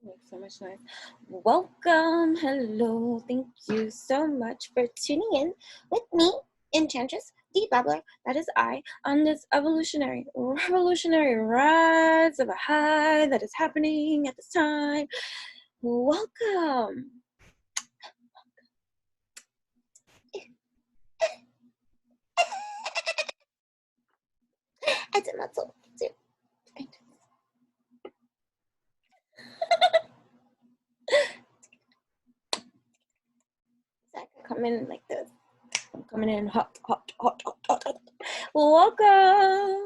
Makes so much noise. Welcome. Hello. Thank you so much for tuning in with me, Enchantress, the Babbler, that is I, on this evolutionary, revolutionary rise of a high that is happening at this time. Welcome. I did not so too. I can come in like this. I'm coming in hot, hot, hot, hot, hot, hot. Welcome.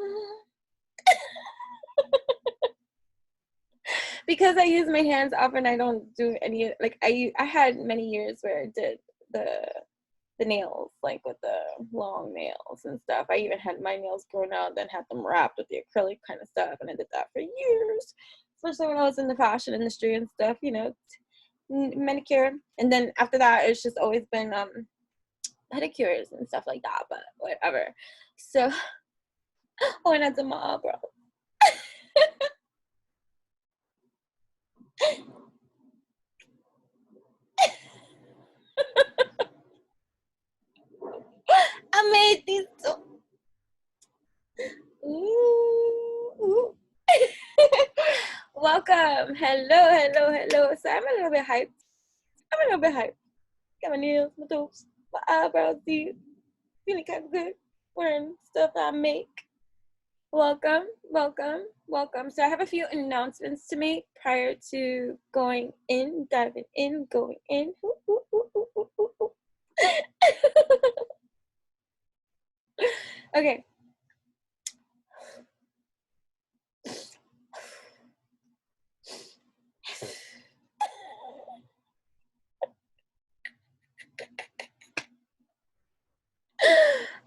Because I use my hands often, I don't do any, like I had many years where I did the nails, like with the long nails and stuff. I even had my nails grown out, then had them wrapped with the acrylic kind of stuff, and I did that for years, especially when I was in the fashion industry and stuff, you know, manicure. And then after that, it's just always been pedicures and stuff like that, but whatever. So, oh, and I did my eyebrows. I made these two. Ooh. Welcome. Hello, hello, hello. So I'm a little bit hyped. Got my nails, my toes, my eyebrows did. Feeling kind of good. Wearing stuff I make. Welcome, welcome, welcome. So I have a few announcements to make prior to going in, diving in, going in. Okay.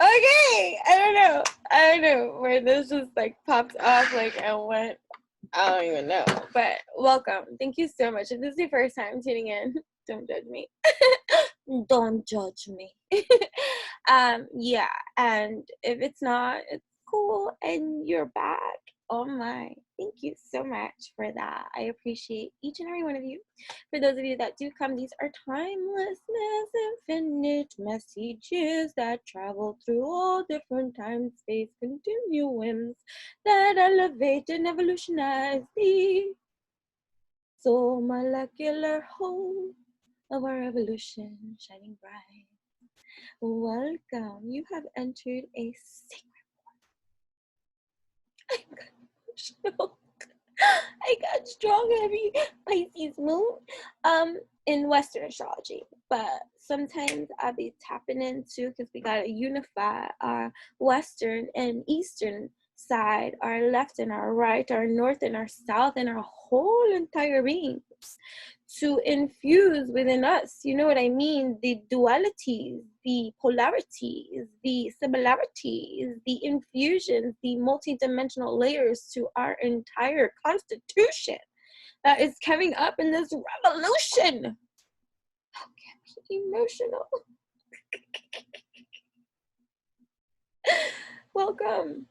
Okay, I don't know where this just like popped off like and went. I don't even know, but welcome. Thank you so much. If this is your first time tuning in, don't judge me. Don't judge me. Yeah, and if it's not, it's cool and you're back. Oh my, thank you so much for that. I appreciate each and every one of you. For those of you that do come, these are timelessness, infinite messages that travel through all different time, space continuums that elevate and evolutionize the soul molecular whole of our evolution shining bright. Welcome. You have entered a sacred one. I got emotional. I got strong, heavy Pisces moon in Western astrology, but sometimes I'll be tapping into, because we gotta unify our Western and Eastern side, our left and our right, our north and our south, and our whole entire beings to infuse within us, you know what I mean, the dualities, the polarities, the similarities, the infusions, the multidimensional layers to our entire constitution that is coming up in this revolution. How can I be emotional? Welcome.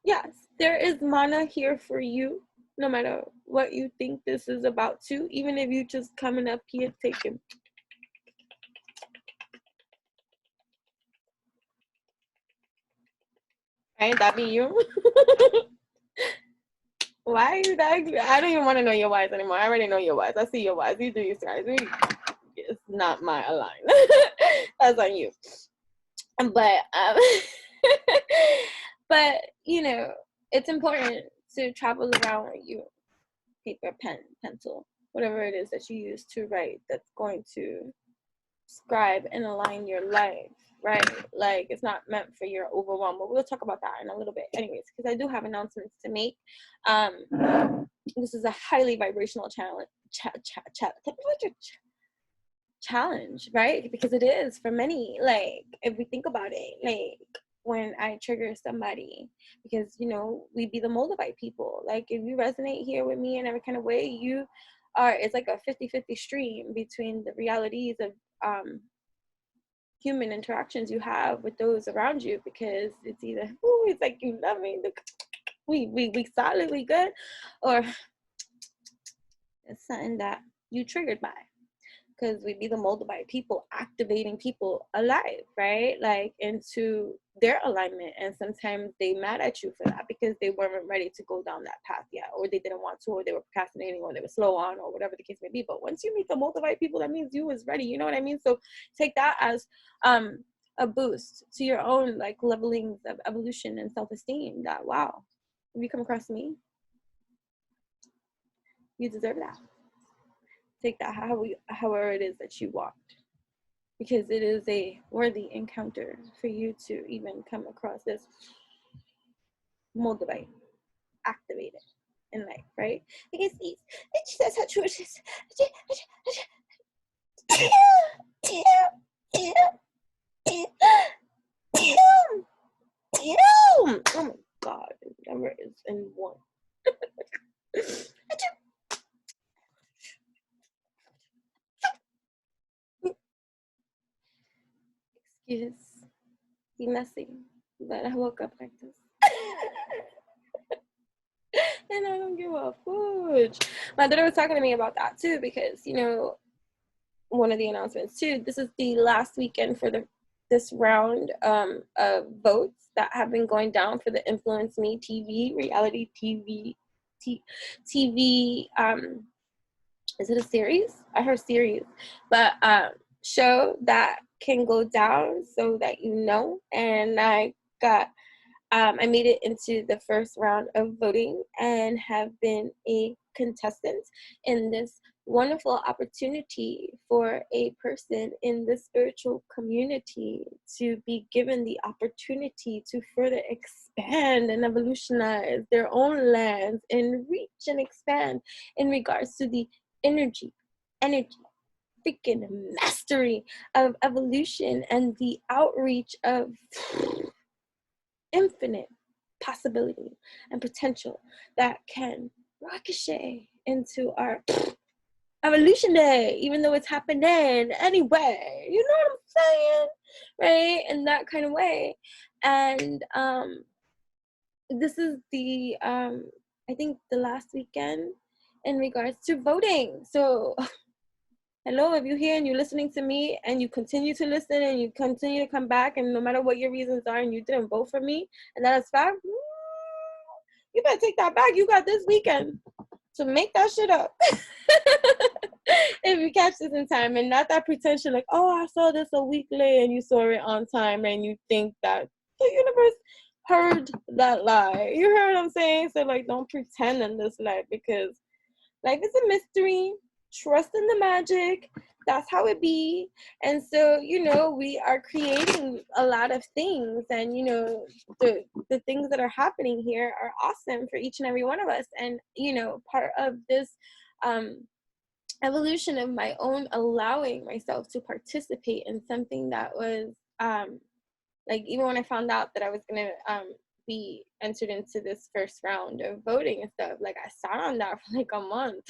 Yes, there is manna here for you, no matter what you think this is about to, even if you just coming up here taking. Right, that be you. Why are you that? I don't even want to know your whys anymore. I already know your whys. I see your whys. You do you guys. It's not my align. That's on you. But but you know, it's important to travel around with you, paper, pen, pencil, whatever it is that you use to write, that's going to scribe and align your life, right? Like, it's not meant for your overwhelm, but we'll talk about that in a little bit anyways, because I do have announcements to make. This is a highly vibrational challenge, right? Because it is for many. Like, if we think about it, like when I trigger somebody, because you know, we be the moldavite people, like if you resonate here with me in every kind of way, you are, it's like a 50-50 stream between the realities of human interactions you have with those around you, because it's either, ooh, it's like you love me, we solid, we good, or It's something that you triggered by. Because we be the moldavite people activating people alive, right? Like into their alignment. And sometimes they mad at you for that because they weren't ready to go down that path yet, or they didn't want to, or they were procrastinating, or they were slow on, or whatever the case may be. But once you meet the moldavite people, that means you was ready. You know what I mean? So take that as a boost to your own like levelings of evolution and self-esteem. That wow, if you come across me, you deserve that. Take that however it is that you walked, because it is a worthy encounter for you to even come across this moldavite activated in life, right? Because that's how true it is. Oh my god, the number is in one. Excuse be messy, but I woke up like this. And I don't give a fudge. My daughter was talking to me about that too, because you know, one of the announcements too, this is the last weekend for this round of votes that have been going down for the Influence Me TV reality TV is it a series? I heard series, but show that can go down so that you know. And I made it into the first round of voting and have been a contestant in this wonderful opportunity for a person in the spiritual community to be given the opportunity to further expand and evolutionize their own lands and reach and expand in regards to the energy freaking mastery of evolution and the outreach of infinite possibility and potential that can ricochet into our evolution day, even though it's happening anyway. You know what I'm saying? Right? In that kind of way. And this is the I think the last weekend in regards to voting. So hello, if you're here and you're listening to me and you continue to listen and you continue to come back, and no matter what your reasons are and you didn't vote for me, and that is fact, you better take that back. You got this weekend to make that shit up. If you catch this in time, and not that pretension like, oh, I saw this a week late and you saw it on time and you think that the universe heard that lie. You heard what I'm saying? So like, don't pretend in this life, because life is a mystery. Trust in the magic. That's how it be. And so, you know, we are creating a lot of things, and you know, the things that are happening here are awesome for each and every one of us. And you know, part of this evolution of my own allowing myself to participate in something that was like, even when I found out that I was gonna be entered into this first round of voting and stuff, like I sat on that for like a month.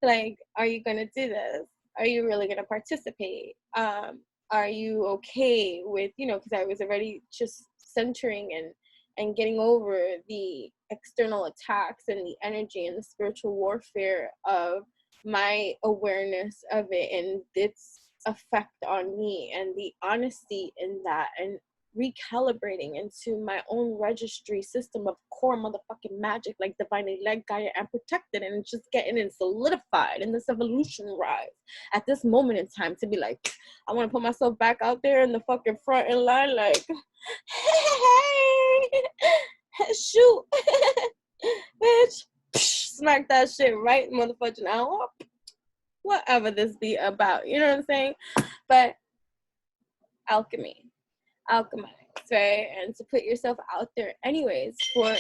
Like, are you gonna do this? Are you really gonna participate? Are you okay with, you know, because I was already just centering and getting over the external attacks and the energy and the spiritual warfare of my awareness of it and its effect on me, and the honesty in that, and recalibrating into my own registry system of core motherfucking magic, like divinely led, guided, and protected, and just getting it solidified in this evolution rise at this moment in time, to be like, I want to put myself back out there in the fucking front in line, like, hey, shoot, bitch, smack that shit right motherfucking out, whatever this be about, you know what I'm saying? But alchemize, right? And to put yourself out there anyways for,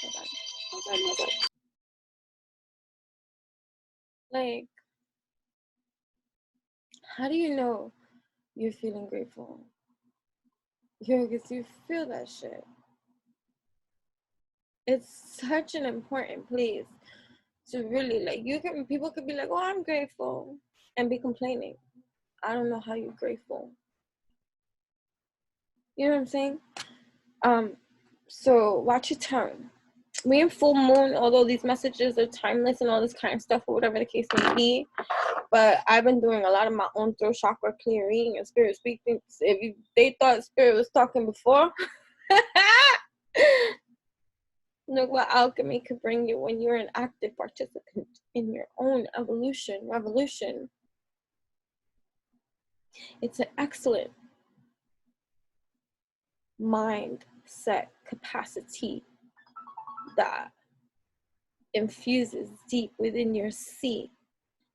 hold on. Like, how do you know you're feeling grateful? Because you feel that shit. It's such an important place to really, like, people could be like, oh, I'm grateful, and be complaining. I don't know how you're grateful. You know what I'm saying? So watch your tone. we in full moon, although these messages are timeless and all this kind of stuff, or whatever the case may be. But I've been doing a lot of my own throat chakra clearing and spirit speaking. If they thought spirit was talking before, look what alchemy could bring you when you're an active participant in your own evolution, revolution. It's an excellent mindset capacity that infuses deep within your seat,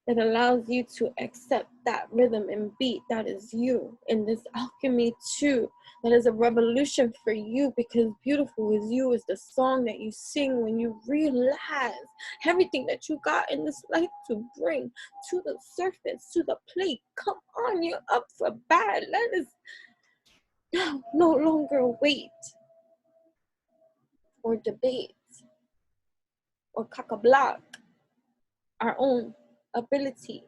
that allows you to accept that rhythm and beat that is you in this alchemy too. That is a revolution for you, because beautiful is you is the song that you sing when you realize everything that you got in this life to bring to the surface, to the plate. Come on, you're up for bad. Let us no longer wait or debate or cock-a-block our own ability.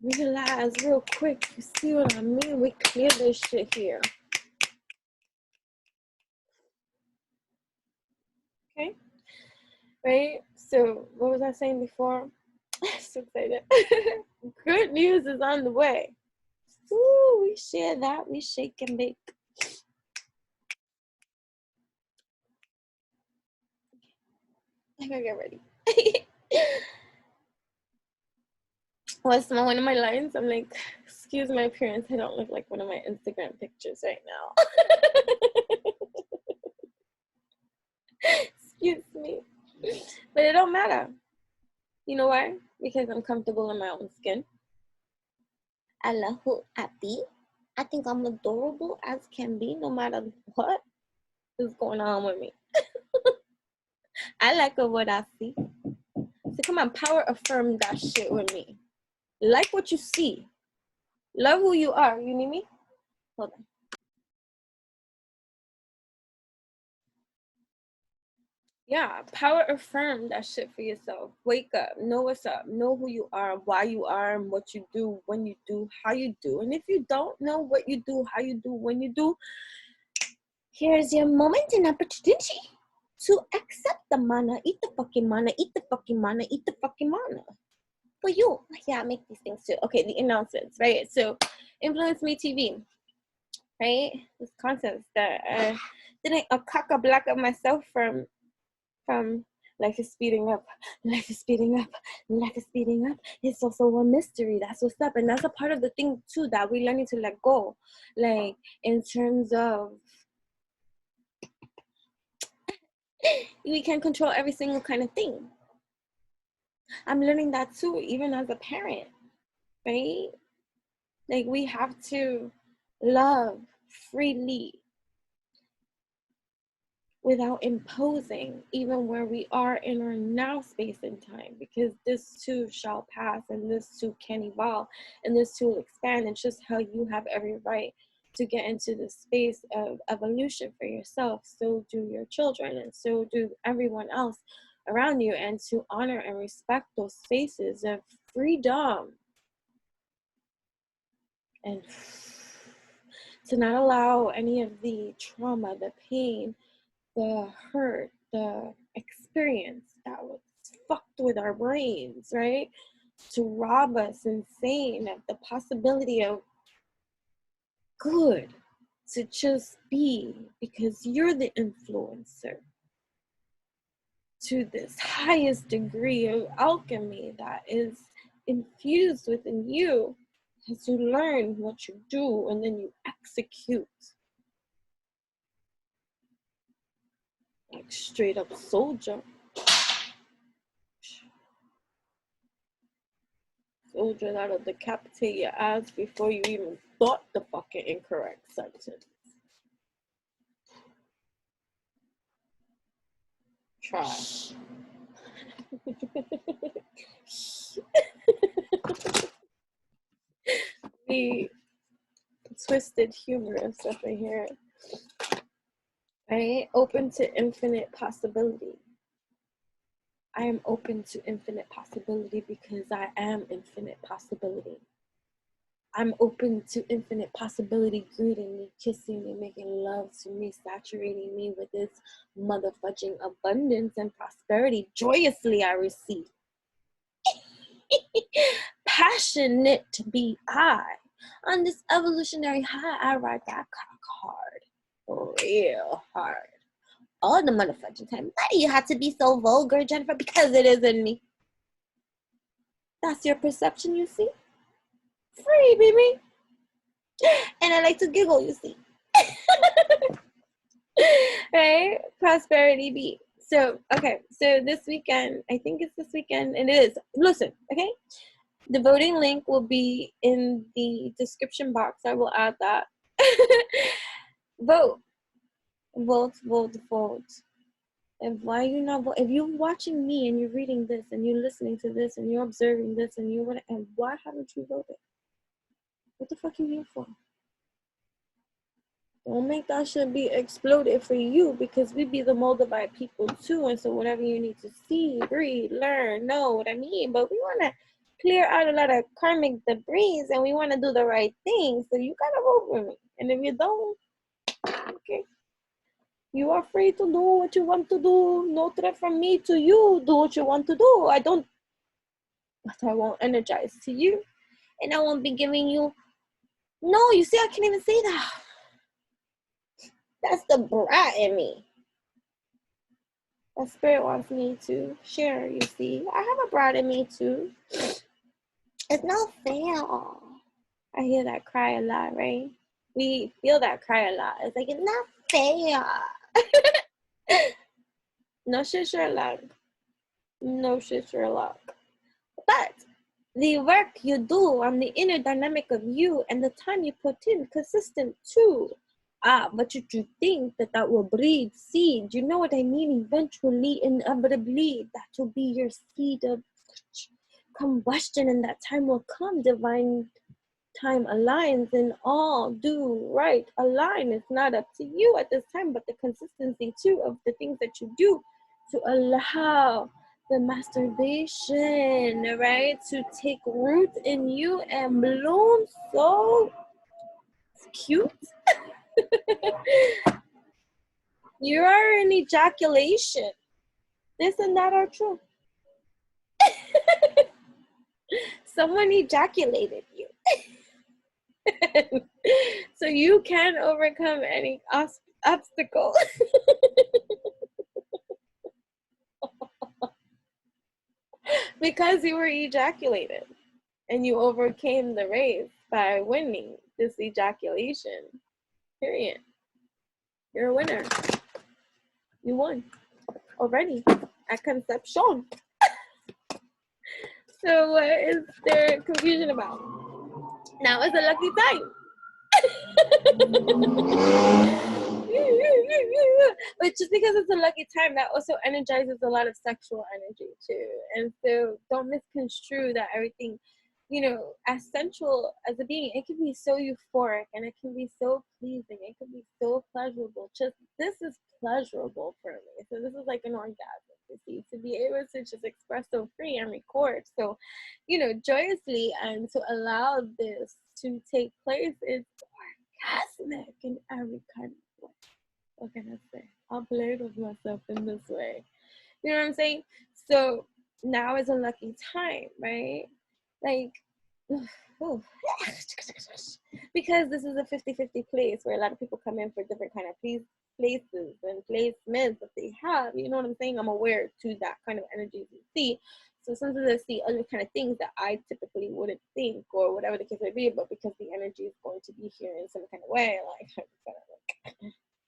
Realize real quick, you see what I mean? We clear this shit here. Okay? Right? So, what was I saying before? I'm so excited. Good news is on the way. Ooh, we share that. We shake and bake. I gotta get ready. What's one of my lines? I'm like, excuse my appearance. I don't look like one of my Instagram pictures right now. Excuse me. But it don't matter. You know why? Because I'm comfortable in my own skin. I love who I be. I think I'm adorable as can be, no matter what is going on with me. I like what I see. So come on, power affirm that shit with me. Like what you see. Love who you are. You need me? Hold on. Yeah, power affirm that shit for yourself. Wake up, know what's up, know who you are, why you are, and what you do, when you do, how you do. And if you don't know what you do, how you do, when you do, here's your moment and opportunity to accept the manna. Eat the fucking manna, eat the fucking manna, eat the fucking manna. For you. Yeah, I make these things too. Okay, the announcements, right? So, Influence Me TV, right? This content that didn't cock-a-block of myself from life is speeding up, life is speeding up, life is speeding up. It's also a mystery. That's what's up. And that's a part of the thing too that we're learning to let go. Like in terms of we can control every single kind of thing. I'm learning that too, even as a parent, right? Like we have to love freely without imposing, even where we are in our now space and time, because this too shall pass and this too can evolve and this too will expand. It's just how you have every right to get into the space of evolution for yourself. So do your children, and so do everyone else around you, and to honor and respect those spaces of freedom and to not allow any of the trauma, the pain, the hurt, the experience that was fucked with our brains, right? To rob us insane of the possibility of good, to just be, because you're the influencer to this highest degree of alchemy that is infused within you, as you learn what you do and then you execute. Like straight up soldier. Soldier that'll decapitate your ass before you even thought the fucking incorrect sentence. Try. The twisted humorous up in here. Right? Open to infinite possibility. I am open to infinite possibility because I am infinite possibility. I'm open to infinite possibility, greeting me, kissing me, making love to me, saturating me with this motherfucking abundance and prosperity. Joyously I receive. Passionate to be I. On this evolutionary high, I ride that cock hard. Real hard. All the motherfucking time. Why do you have to be so vulgar, Jennifer? Because it isn't me. That's your perception, you see? Free, baby. And I like to giggle, you see. Right? Prosperity be. So, okay. So this weekend, I think it's this weekend, and it is. Listen, okay? The voting link will be in the description box. I will add that. Vote. Vote, vote, vote. And why you not vote? If you're watching me and you're reading this and you're listening to this and you're observing this and you're gonna, and why haven't you voted? What the fuck are you here for? Don't make that shit be exploded for you, because we be the moldavite people too. And so whatever you need to see, read, learn, know what I mean. But we want to clear out a lot of karmic debris and we want to do the right thing. So you got to vote for me. And if you don't, okay. You are free to do what you want to do. No threat from me to you. Do what you want to do. But I won't energize to you. And I won't be giving you, no, you see, I can't even say that. That's the brat in me. That spirit wants me to share, you see. I have a brat in me too. It's not fair. I hear that cry a lot, right? We feel that cry a lot. It's like, it's not fair. No shit, Sherlock. No shit, Sherlock. But the work you do on the inner dynamic of you and the time you put in, consistent too. But you think that will breed seed. You know what I mean? Eventually, inevitably, that will be your seed of combustion, and that time will come. Divine time aligns and all do right align. It's not up to you at this time, but the consistency too of the things that you do to allow the masturbation, right, to take root in you and bloom so cute. You are in ejaculation. This and that are true. Someone ejaculated you. So you can overcome any obstacle. Because you were ejaculated and you overcame the race by winning this ejaculation. Period. You're a winner. You won already at conception. So what is there confusion about? Now is a lucky time. But just because it's a lucky time, that also energizes a lot of sexual energy too. And so don't misconstrue that everything, as sensual as a being, it can be so euphoric and it can be so pleasing. It can be so pleasurable. Just this is pleasurable for me. So this is like an orgasm, you see, to be able to just express so free and record so, joyously, and to allow this to take place is orgasmic in every kind of way. What can I say? I'll play with myself in this way. You know what I'm saying? So now is a lucky time, right? Like, because this is a 50-50 place where a lot of people come in for different kind of places and placements that they have. You know what I'm saying? I'm aware to that kind of energy you see. So sometimes I see other kind of things that I typically wouldn't think, or whatever the case may be, but because the energy is going to be here in some kind of way, like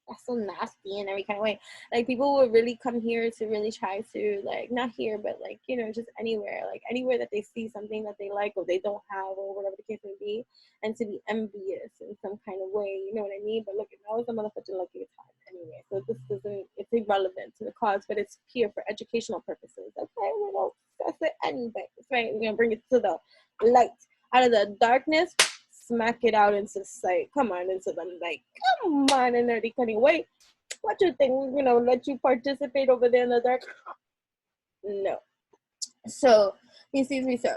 that's so nasty in every kind of way. Like, people will really come here to really try to, like, not here, but like, just anywhere that they see something that they like or they don't have or whatever the case may be, and to be envious in some kind of way, you know what I mean? But look, now is a motherfucking lucky time anyway, so this doesn't, it's irrelevant to the cause, but it's here for educational purposes. Okay, we're gonna discuss it anyway, right? We're gonna bring it to the light, out of the darkness, smack it out into sight. Come on, into the light. Come on, in nerdy cutting. Wait, what you think? Let you participate over there in the dark? No. So, he sees me so.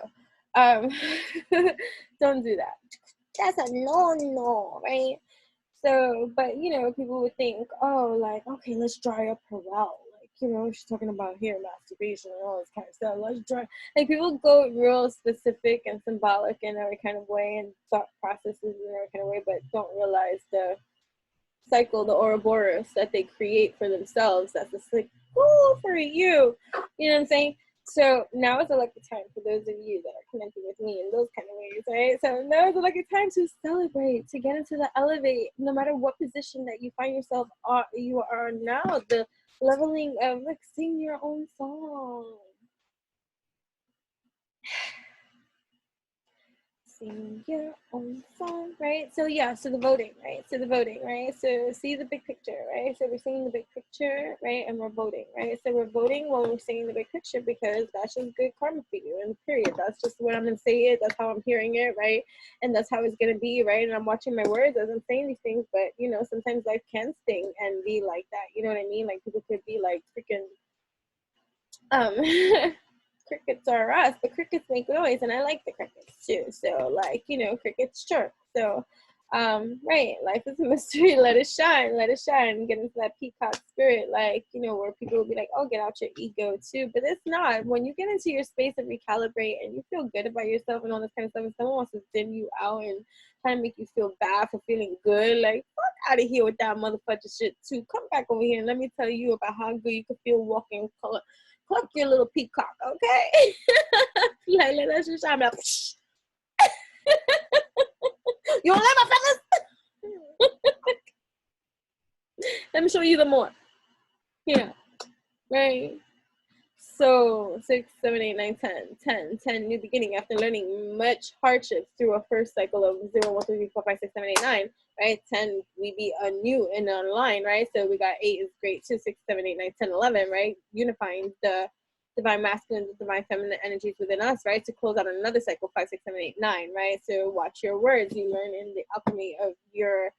Don't do that. That's a no, right? So, but you know, people would think, oh, like, okay, let's dry up her well. Like, you know, she's talking about hair masturbation and all this kind of stuff. Let's dry. Like, people go real specific and symbolic in every kind of way and thought processes in every kind of way, but don't realize the cycle, the Ouroboros that they create for themselves. That's just like, cool for you. You know what I'm saying? So now is a lucky time for those of you that are connected with me in those kind of ways, right? So now is a lucky time to celebrate, to get into the elevate, no matter what position that you find yourself you are now, the leveling of like sing your own song. Sing your own song, right? So yeah, so the voting, right? So the voting, right? So see the big picture, right? So we're singing the big picture, right? And we're voting, right? So we're voting when we're singing the big picture because that's just good karma for you, and period. That's just what I'm gonna say it. That's how I'm hearing it, right? And that's how it's gonna be, right? And I'm watching my words as I'm saying these things, but you know, sometimes life can sting and be like that. You know what I mean? Like people could be like freaking crickets are us, but crickets make noise, and I like the crickets too. So like, you know, crickets chirp. So right, life is a mystery. Let it shine, let it shine. Get into that peacock spirit, like, you know, where people will be like, oh, get out your ego too. But it's not. When you get into your space and recalibrate and you feel good about yourself and all this kind of stuff, and someone wants to dim you out and trying to make you feel bad for feeling good, like, fuck out of here with that motherfucker shit too. Come back over here and let me tell you about how good you can feel walking color. Pluck your little peacock, okay? Like, let that shit shine. Like, you don't like my feathers? Let me show you the more. Yeah, right. So 6, 7, 8, 9, 10, 10, new beginning after learning much hardships through a first cycle of 0, 1, 2, 3, 4, 5, 6, 7, 8, 9, right? 10, we be anew and online, right? So we got 8 is great, 2, 6, 7, 8, 9, 10, 11, right? Unifying the divine masculine, the divine feminine energies within us, right? To close out another cycle, 5, 6, 7, 8, 9, right? So watch your words. You learn in the alchemy of your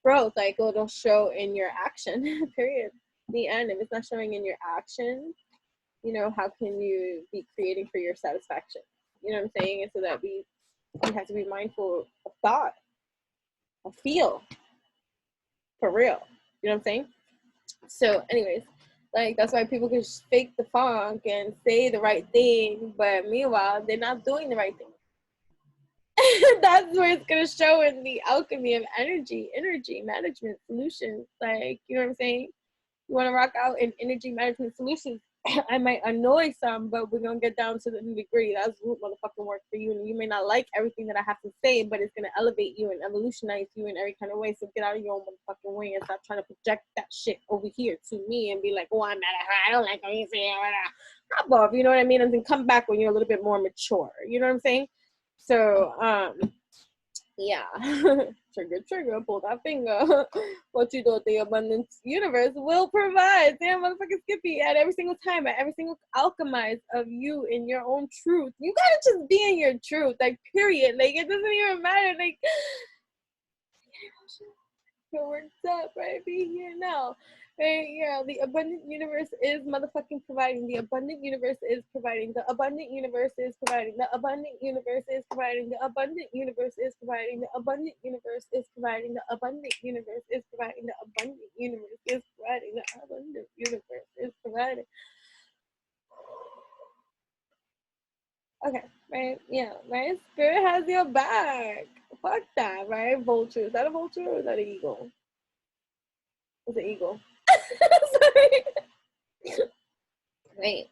growth, like it'll show in your action, period. The end. If it's not showing in your action, you know, how can you be creating for your satisfaction? You know what I'm saying? And so that we have to be mindful of thought, of feel, for real. You know what I'm saying? So anyways, like that's why people can fake the funk and say the right thing, but meanwhile they're not doing the right thing. That's where it's gonna show in the alchemy of energy management solutions. Like, you know what I'm saying? You want to rock out in energy management solutions. I might annoy some, but we're gonna get down to the nitty-gritty. That's root motherfucking work for you, and you may not like everything that I have to say, but it's gonna elevate you and evolutionize you in every kind of way. So get out of your own motherfucking way and stop trying to project that shit over here to me and be like, oh, I'm mad at her, I don't like how you say it. Hop off, you know what I mean? And then come back when you're a little bit more mature. You know what I'm saying? So yeah. Trigger, pull that finger. What you do, the abundance universe will provide. Damn, motherfucking Skippy, at every single time, at every single alchemize of you in your own truth. You gotta just be in your truth, like, period. Like, it doesn't even matter. Like, it works out, right? Be here now. Right? Yeah, the abundant universe is motherfucking providing. The abundant universe is providing. The abundant universe is providing. The abundant universe is providing. The abundant universe is providing. The abundant universe is providing. The abundant universe is providing. The abundant universe is providing. The abundant universe is providing. Okay, right? Yeah, right? Spirit has your back. Fuck that, right? Vulture. Is that a vulture or is that an eagle? It's an eagle. Sorry. Right.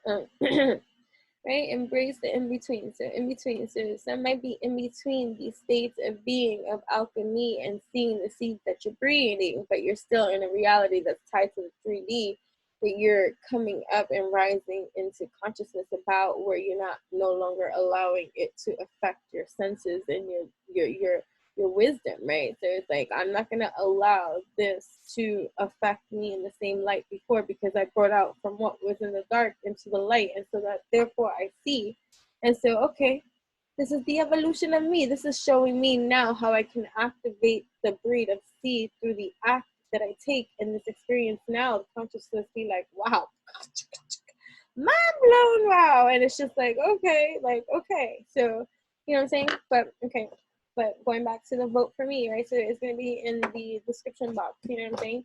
Right. Embrace the in between. So in between. So some might be in between these states of being of alchemy and seeing the seeds that you're breathing, but you're still in a reality that's tied to the 3D that you're coming up and rising into consciousness about, where you're not no longer allowing it to affect your senses and your wisdom, right? So it's like, I'm not going to allow this to affect me in the same light before, because I brought out from what was in the dark into the light, and so that therefore I see. And so, okay, this is the evolution of me. This is showing me now how I can activate the breed of seed through the act that I take in this experience now. The consciousness be like, wow, mind blown, wow. And it's just like, okay, so, you know what I'm saying? But, okay. But going back to the vote for me, right? So it's going to be in the description box. You know what I'm saying?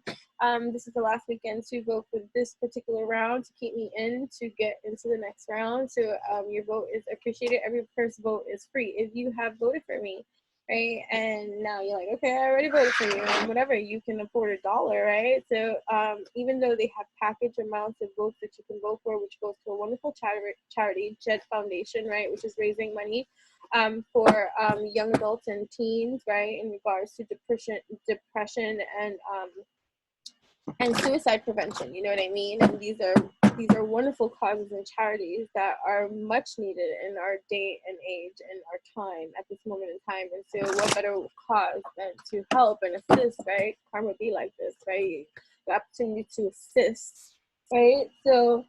This is the last weekend to vote for this particular round to keep me in to get into the next round. So your vote is appreciated. Every first vote is free. If you have voted for me, right, and now you're like, okay, I already voted for you, and whatever, you can afford $1, right? So even though they have package amounts of votes that you can vote for, which goes to a wonderful charity, Jet Foundation, right, which is raising money for young adults and teens, right, in regards to depression and suicide prevention. You know what I mean? And these are wonderful causes and charities that are much needed in our day and age and our time at this moment in time. And so what better cause than to help and assist, right? Karma be like this, right? The opportunity to assist, right? So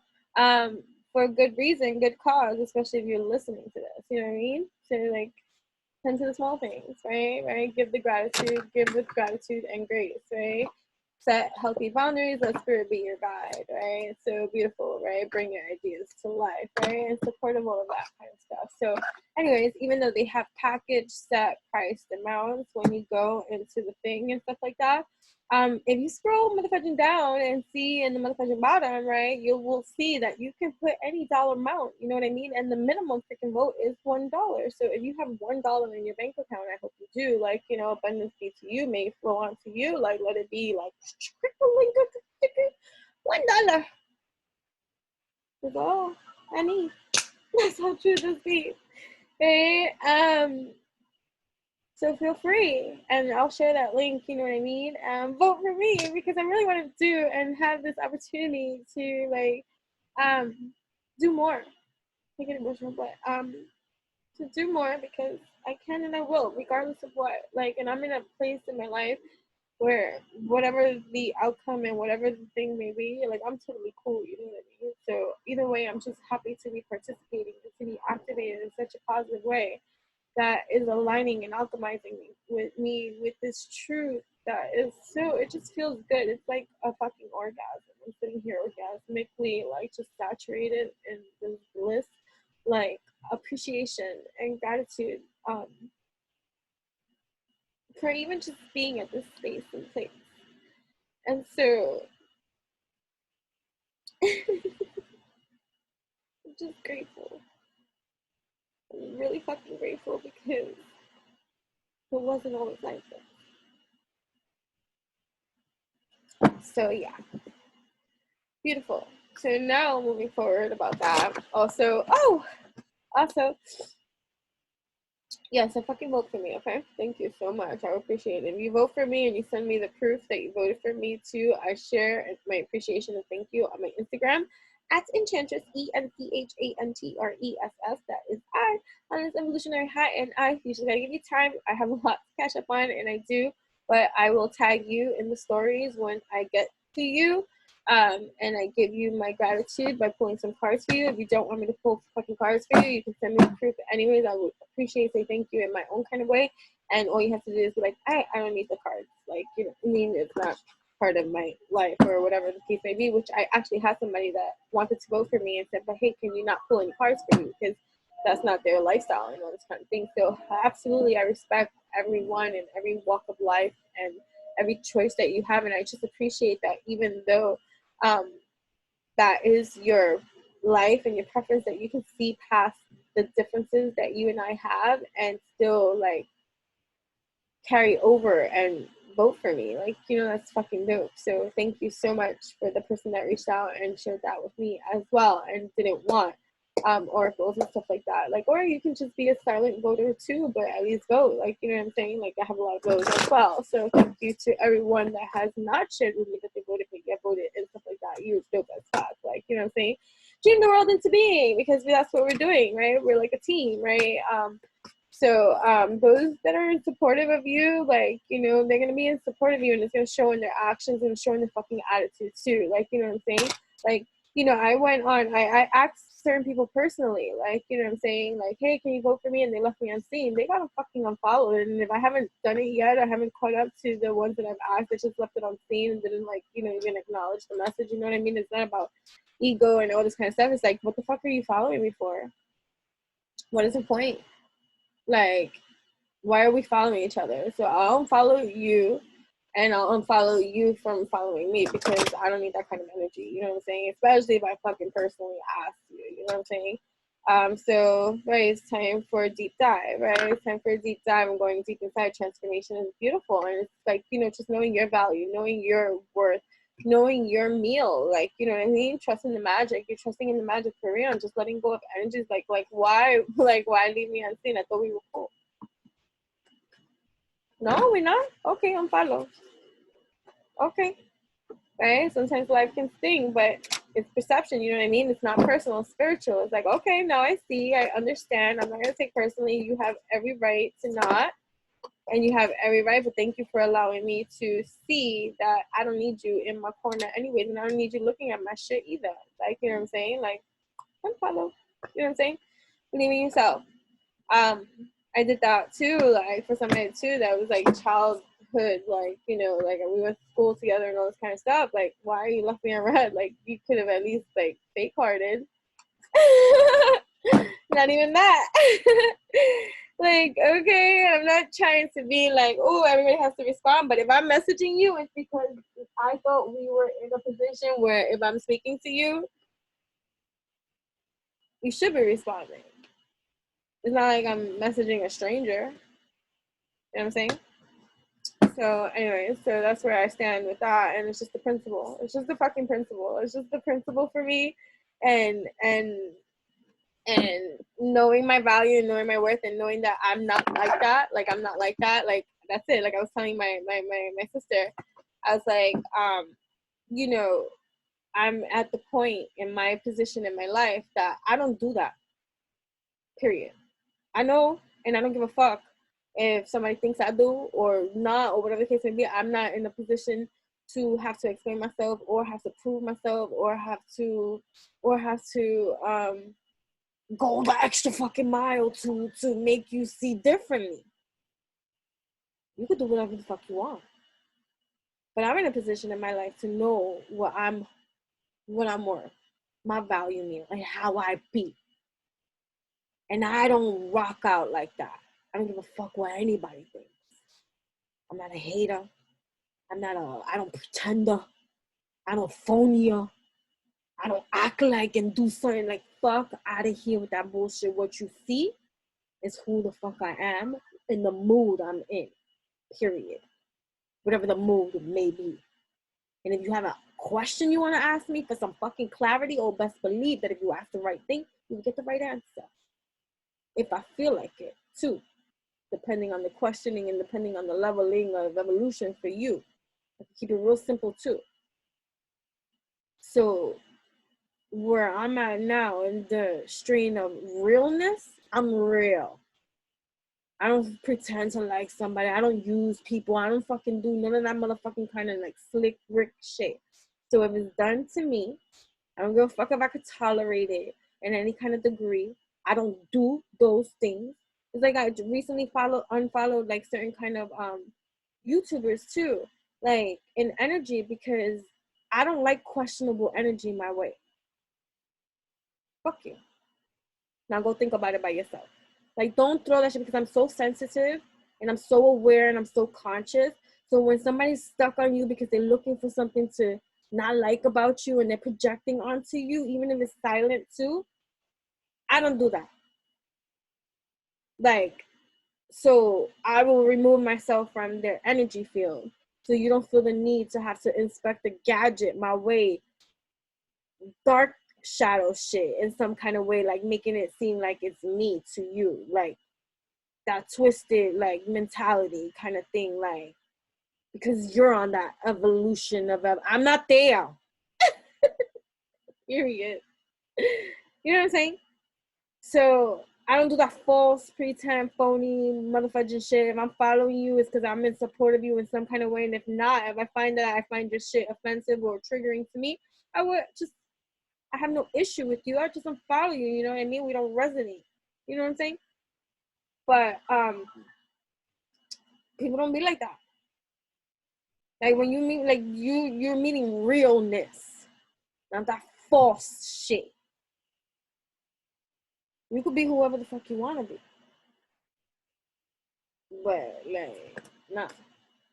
for good reason, good cause, especially if you're listening to this, you know what I mean? So like, tend to the small things, right? Give the gratitude, give with gratitude and grace, right? Set healthy boundaries, let spirit be your guide, right? It's so beautiful, right? Bring your ideas to life, right? And support of all of that kind of stuff. So anyways, even though they have package set priced amounts when you go into the thing and stuff like that, if you scroll motherfucking down and see in the motherfucking bottom, right, you will see that you can put any dollar amount, you know what I mean? And the minimum freaking vote is $1. So if you have $1 in your bank account, I hope you do, like, you know, abundance be to you, may flow on to you, like, let it be like $1 is all I need. That's how true this be. Okay. So feel free, and I'll share that link, you know what I mean? Vote for me, because I really want to do and have this opportunity to, like, do more. I get emotional, but to do more, because I can and I will, regardless of what. Like, and I'm in a place in my life where whatever the outcome and whatever the thing may be, like, I'm totally cool, you know what I mean? So either way, I'm just happy to be participating and to be activated in such a positive way that is aligning and alchemizing me with this truth that is so, it just feels good. It's like a fucking orgasm. I'm sitting here orgasmically, like, just saturated in this bliss, like, appreciation and gratitude for even just being at this space and place. And so I'm just grateful. I'm really fucking grateful, because it wasn't always like this. So yeah, beautiful. So now moving forward about that. Also, yes, so fucking vote for me, okay? Thank you so much. I appreciate it. If you vote for me and you send me the proof that you voted for me too, I share my appreciation and thank you on my Instagram at Enchantress, ENCHANTRESS. That is I on this evolutionary high, and I usually gotta give you time. I have a lot to catch up on, and I do, but I will tag you in the stories when I get to you. And I give you my gratitude by pulling some cards for you. If you don't want me to pull fucking cards for you, you can send me the proof anyways. I would appreciate, say thank you in my own kind of way. And all you have to do is be like, I don't need the cards. Like, you know, I mean, it's not part of my life or whatever the case may be, which I actually had somebody that wanted to vote for me and said, but hey, can you not pull any cards for me? Because that's not their lifestyle and all this kind of thing. So absolutely, I respect everyone in every walk of life and every choice that you have. And I just appreciate that, even though that is your life and your preference, that you can see past the differences that you and I have and still, like, carry over and vote for me. Like, you know, that's fucking dope. So thank you so much for the person that reached out and shared that with me as well and didn't want oracles and stuff like that. Like, or you can just be a silent voter too, but at least vote. Like, you know what I'm saying? Like, I have a lot of votes as well. So thank you to everyone that has not shared with me that they voted for, get voted and stuff like that. You're dope as fuck. Like, you know what I'm saying? Dream the world into being, because that's what we're doing, right? We're like a team, right? So those that are supportive of you, like, you know, they're going to be in support of you, and it's going to show in their actions and show in their fucking attitude too. Like, you know what I'm saying? Like, you know, I asked certain people personally, like, you know what I'm saying? Like, hey, can you vote for me? And they left me unseen. They got fucking unfollowed. And if I haven't done it yet, I haven't caught up to the ones that I've asked that just left it unseen and didn't, like, you know, even acknowledge the message. You know what I mean? It's not about ego and all this kind of stuff. It's like, what the fuck are you following me for? What is the point? Like, why are we following each other? So I'll unfollow you, and I'll unfollow you from following me, because I don't need that kind of energy. You know what I'm saying? Especially if I fucking personally ask you. You know what I'm saying? So right, it's time for a deep dive. Right, it's time for a deep dive. I'm going deep inside. Transformation is beautiful, and it's like, you know, just knowing your value, knowing your worth, knowing your meal. Like, you know what I mean? Trusting the magic. You're trusting in the magic for real, and just letting go of energies. Like why, why leave me unseen? I thought we were cool. No, we're not. Okay, unfollow. Okay, right? Sometimes life can sting, but it's perception, you know what I mean? It's not personal, it's spiritual. It's like, okay, now I see, I understand. I'm not going to take personally. You have every right to not, and you have every right, but thank you for allowing me to see that I don't need you in my corner anyways, and I don't need you looking at my shit either. Like, you know what I'm saying? Like, unfollow. You know what I'm saying? Believe in yourself. I did that too, like, for somebody too that was like childhood, like, you know, like, we went to school together and all this kind of stuff. Like, why you left me on red? Like, you could have at least like fake hearted. Not even that. Like, okay, I'm not trying to be like, oh, everybody has to respond, but if I'm messaging you, it's because I thought we were in a position where if I'm speaking to you, you should be responding. It's not like I'm messaging a stranger. You know what I'm saying? So anyway, so that's where I stand with that, and it's just the principle. It's just the fucking principle. It's just the principle for me, and knowing my value and knowing my worth and knowing that I'm not like that. Like, I'm not like that. Like, that's it. Like, I was telling my sister, I was like, you know, I'm at the point in my position in my life that I don't do that. Period. I know, and I don't give a fuck if somebody thinks I do or not, or whatever the case may be. I'm not in a position to have to explain myself or have to prove myself or have to go the extra fucking mile to make you see differently. You could do whatever the fuck you want, but I'm in a position in my life to know what I'm worth, my value meal, and how I be. And I don't rock out like that. I don't give a fuck what anybody thinks. I'm not a hater. I don't pretend. I don't phone you. I don't act like and do something. Like, fuck out of here with that bullshit. What you see is who the fuck I am in the mood I'm in. Period. Whatever the mood may be. And if you have a question you want to ask me for some fucking clarity, or best believe that if you ask the right thing, you will get the right answer. If I feel like it, too. Depending on the questioning and depending on the leveling of evolution for you. I can keep it real simple, too. So where I'm at now in the strain of realness, I'm real. I don't pretend to like somebody. I don't use people. I don't fucking do none of that motherfucking kind of like slick Rick shit. So if it's done to me, I don't give a fuck if I could tolerate it in any kind of degree. I don't do those things. It's like I recently unfollowed like certain kind of YouTubers too, like in energy, because I don't like questionable energy my way. Fuck you. Now go think about it by yourself. Like, don't throw that shit, because I'm so sensitive and I'm so aware and I'm so conscious. So when somebody's stuck on you because they're looking for something to not like about you and they're projecting onto you, even if it's silent too, I don't do that. Like, so I will remove myself from their energy field. So you don't feel the need to have to inspect the gadget my way. Dark shadow shit in some kind of way, like making it seem like it's me to you. Like, that twisted like mentality kind of thing, like, because you're on that evolution of I'm not there. Period. You know what I'm saying? So I don't do that false pretend phony motherfucking shit. If I'm following you, it's because I'm in support of you in some kind of way, and if not, if I find that I find your shit offensive or triggering to me, I have no issue with you. I just unfollow you. You know what I mean? We don't resonate. You know what I'm saying? But people don't be like that. Like, when you meet, like, you're meeting realness, not that false shit. You could be whoever the fuck you want to be. but like, nah.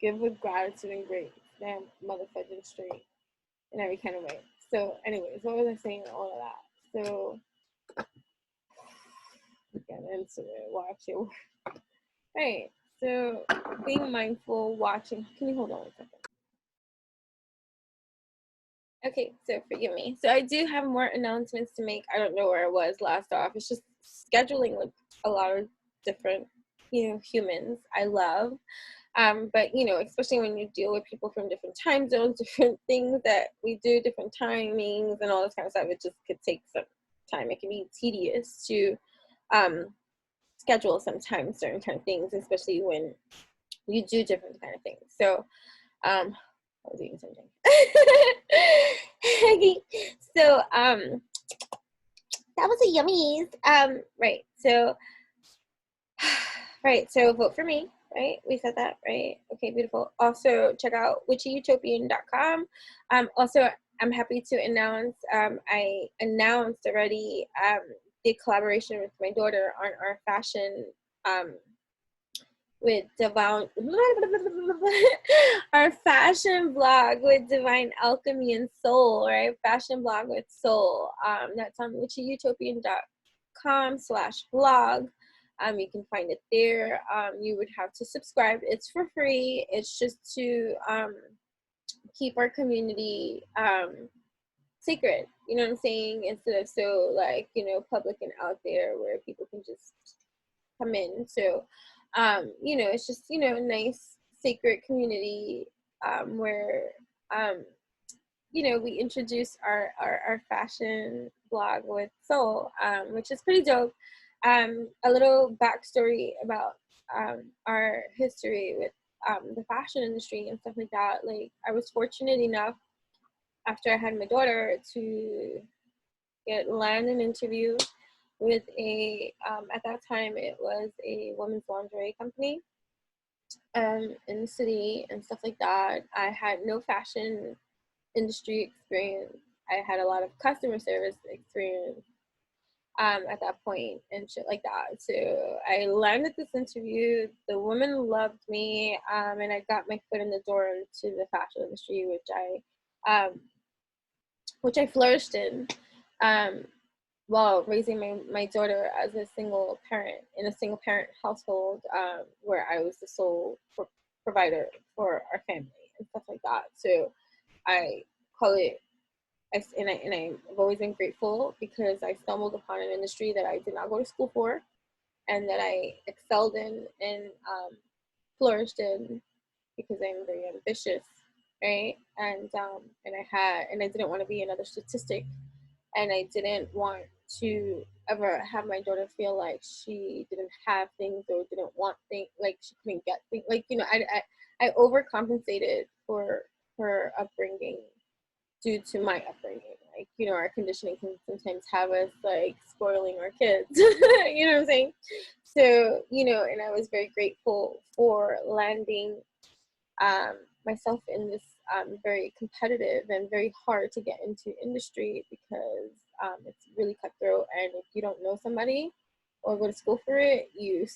Give with gratitude and grace. Damn motherfucking straight in every kind of way. So, anyways, what was I saying? All of that. So, get into it. Watch it. Right. So, being mindful, watching. Can you hold on a second? Okay, so forgive me. So I do have more announcements to make. I don't know where I was last off. It's just scheduling with a lot of different, humans I love. But especially when you deal with people from different time zones, different things that we do, different timings, and all this kind of stuff, it just could take some time. It can be tedious to um, schedule sometimes certain kind of things, especially when you do different kind of things. So I was eating something. Okay. So that was a yummies. Right. So right. So vote for me. Right. We said that. Right. Okay. Beautiful. Also check out witchyutopian.com. Also, I'm happy to announce. I announced already the collaboration with my daughter on our fashion with Deviant, our fashion blog with Divine Alchemy and Soul, right? Fashion blog with Soul. That's on witchyutopian.com/blog. You can find it there. You would have to subscribe. It's for free. It's just to keep our community secret. You know what I'm saying? Instead of so like public and out there where people can just come in. So it's just a nice sacred community where we introduce our fashion blog with Soul, which is pretty dope. A little backstory about our history with the fashion industry and stuff like that. Like, I was fortunate enough after I had my daughter to land an interview with at that time it was a women's lingerie company in the city and stuff like that. I had no fashion industry experience. I had a lot of customer service experience at that point and shit like that. So I landed this interview. The woman loved me, and I got my foot in the door into the fashion industry, which I flourished in. While raising my daughter as a single parent in a single parent household, where I was the sole provider for our family and stuff like that. So I call it, and I've always been grateful because I stumbled upon an industry that I did not go to school for and that I excelled in and flourished in because I'm very ambitious, right? And I didn't want to be another statistic, and I didn't want to ever have my daughter feel like she didn't have things or didn't want things, like she couldn't get things. Like, I overcompensated for her upbringing due to my upbringing. Like, our conditioning can sometimes have us like spoiling our kids. You know what I'm saying? So, and I was very grateful for landing myself in this very competitive and very hard to get into industry because it's really cutthroat, and if you don't know somebody or go to school for it, it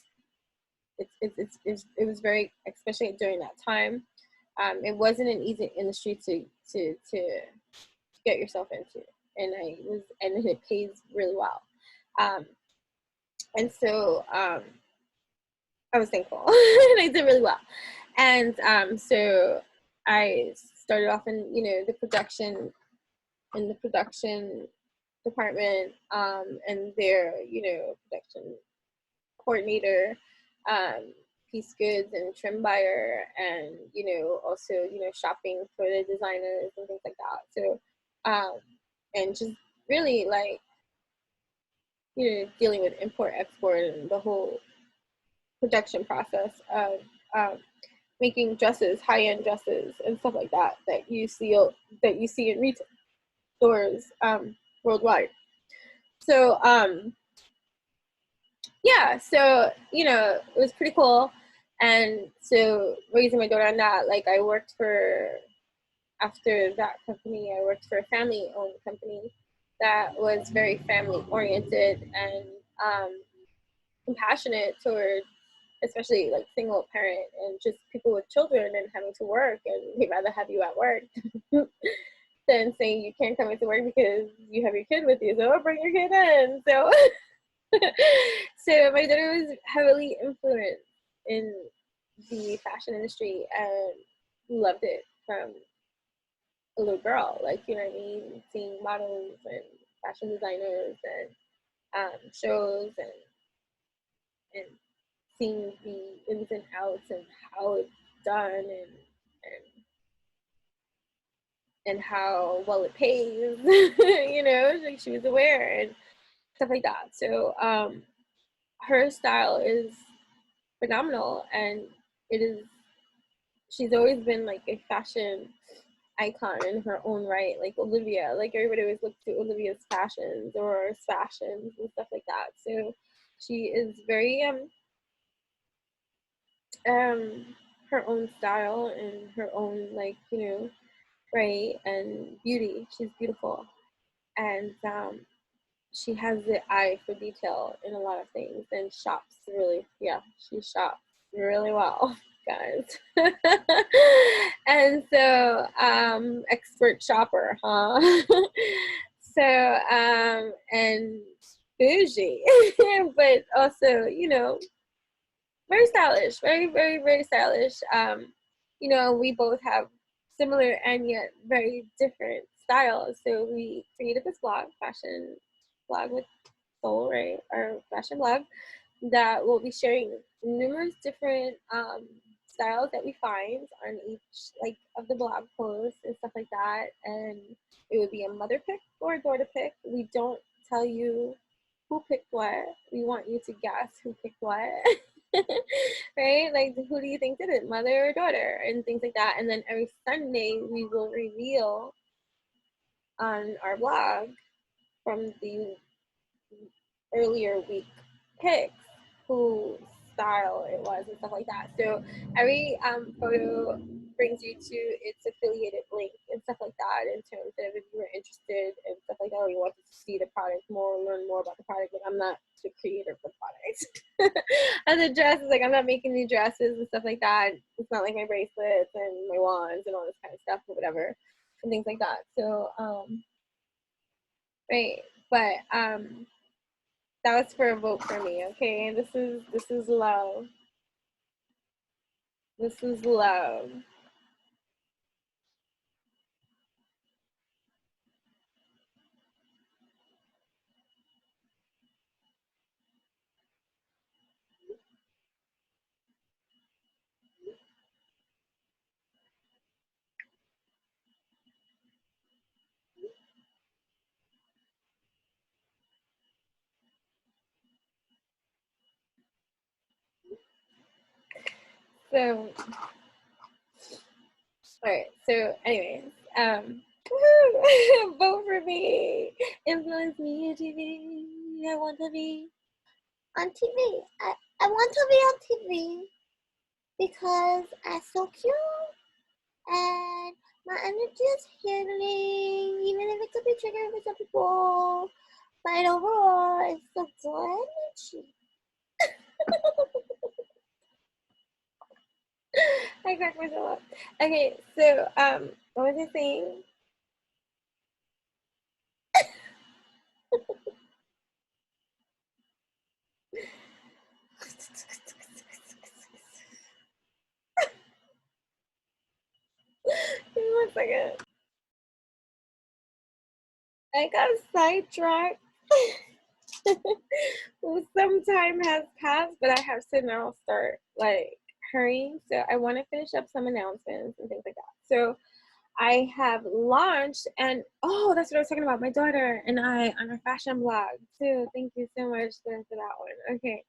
was very, especially during that time, it wasn't an easy industry to get yourself into, and it pays really well, and so I was thankful and I did really well. And so I started off in, the production department, and their, production coordinator, piece goods and trim buyer, and, also, shopping for the designers and things like that. So, and just really like, dealing with import, export, and the whole production process of making dresses, high-end dresses, and stuff like that you see in retail stores worldwide. So yeah, so it was pretty cool. And so raising my daughter on that, like I worked for, after that company, I worked for a family-owned company that was very family-oriented and compassionate towards especially like single parent and just people with children and having to work, and they'd rather have you at work than saying you can't come into work because you have your kid with you. So bring your kid in. So so my daughter was heavily influenced in the fashion industry and loved it from a little girl. Like, you know what I mean? Seeing models and fashion designers and shows and seeing the ins and outs and how it's done and how well it pays. You know, like she was aware and stuff like that. So her style is phenomenal, and it is, she's always been like a fashion icon in her own right, like Olivia. Like everybody always looks to Olivia's fashions or fashions and stuff like that. So she is very her own style and her own, like, you know, right, and beauty. She's beautiful, and she has the eye for detail in a lot of things, and shops really, yeah, she shops really well, guys. And so expert shopper, huh? So and bougie, but also, you know, very stylish, very stylish. You know, we both have similar and yet very different styles. So we created this blog, fashion blog with Soul, right? Our fashion blog that will be sharing numerous different styles that we find on each like of the blog posts and stuff like that. And it would be a mother pick or a daughter pick. We don't tell you who picked what. We want you to guess who picked what. Right? Like, who do you think did it, mother or daughter, and things like that. And then every Sunday we will reveal on our blog from the earlier week picks whose style it was and stuff like that. So every photo brings you to its affiliated link and stuff like that, in terms of if you were interested and stuff like that, or you want to see the product more, learn more about the product. Like, I'm not the creator of the product. And the dresses, like, I'm not making new dresses and stuff like that. It's not like my bracelets and my wands and all this kind of stuff or whatever and things like that. So right, but that was for a vote for me. Okay, this is love. This is love. So, all right. So, anyways, vote for me. Influence me, TV. I want to be on TV. I want to be on TV because I'm so cute and my energy is healing, even if it's a bit triggering for some people. But overall, it's a good energy. I cracked myself up. Okay, so what was I saying? Give me 1 second. I got sidetracked. Well, some time has passed, but I have to now start like hurrying. So I want to finish up some announcements and things like that. So I have launched, and oh, that's what I was talking about. My daughter and I on our fashion blog too. Thank you so much for that one. Okay,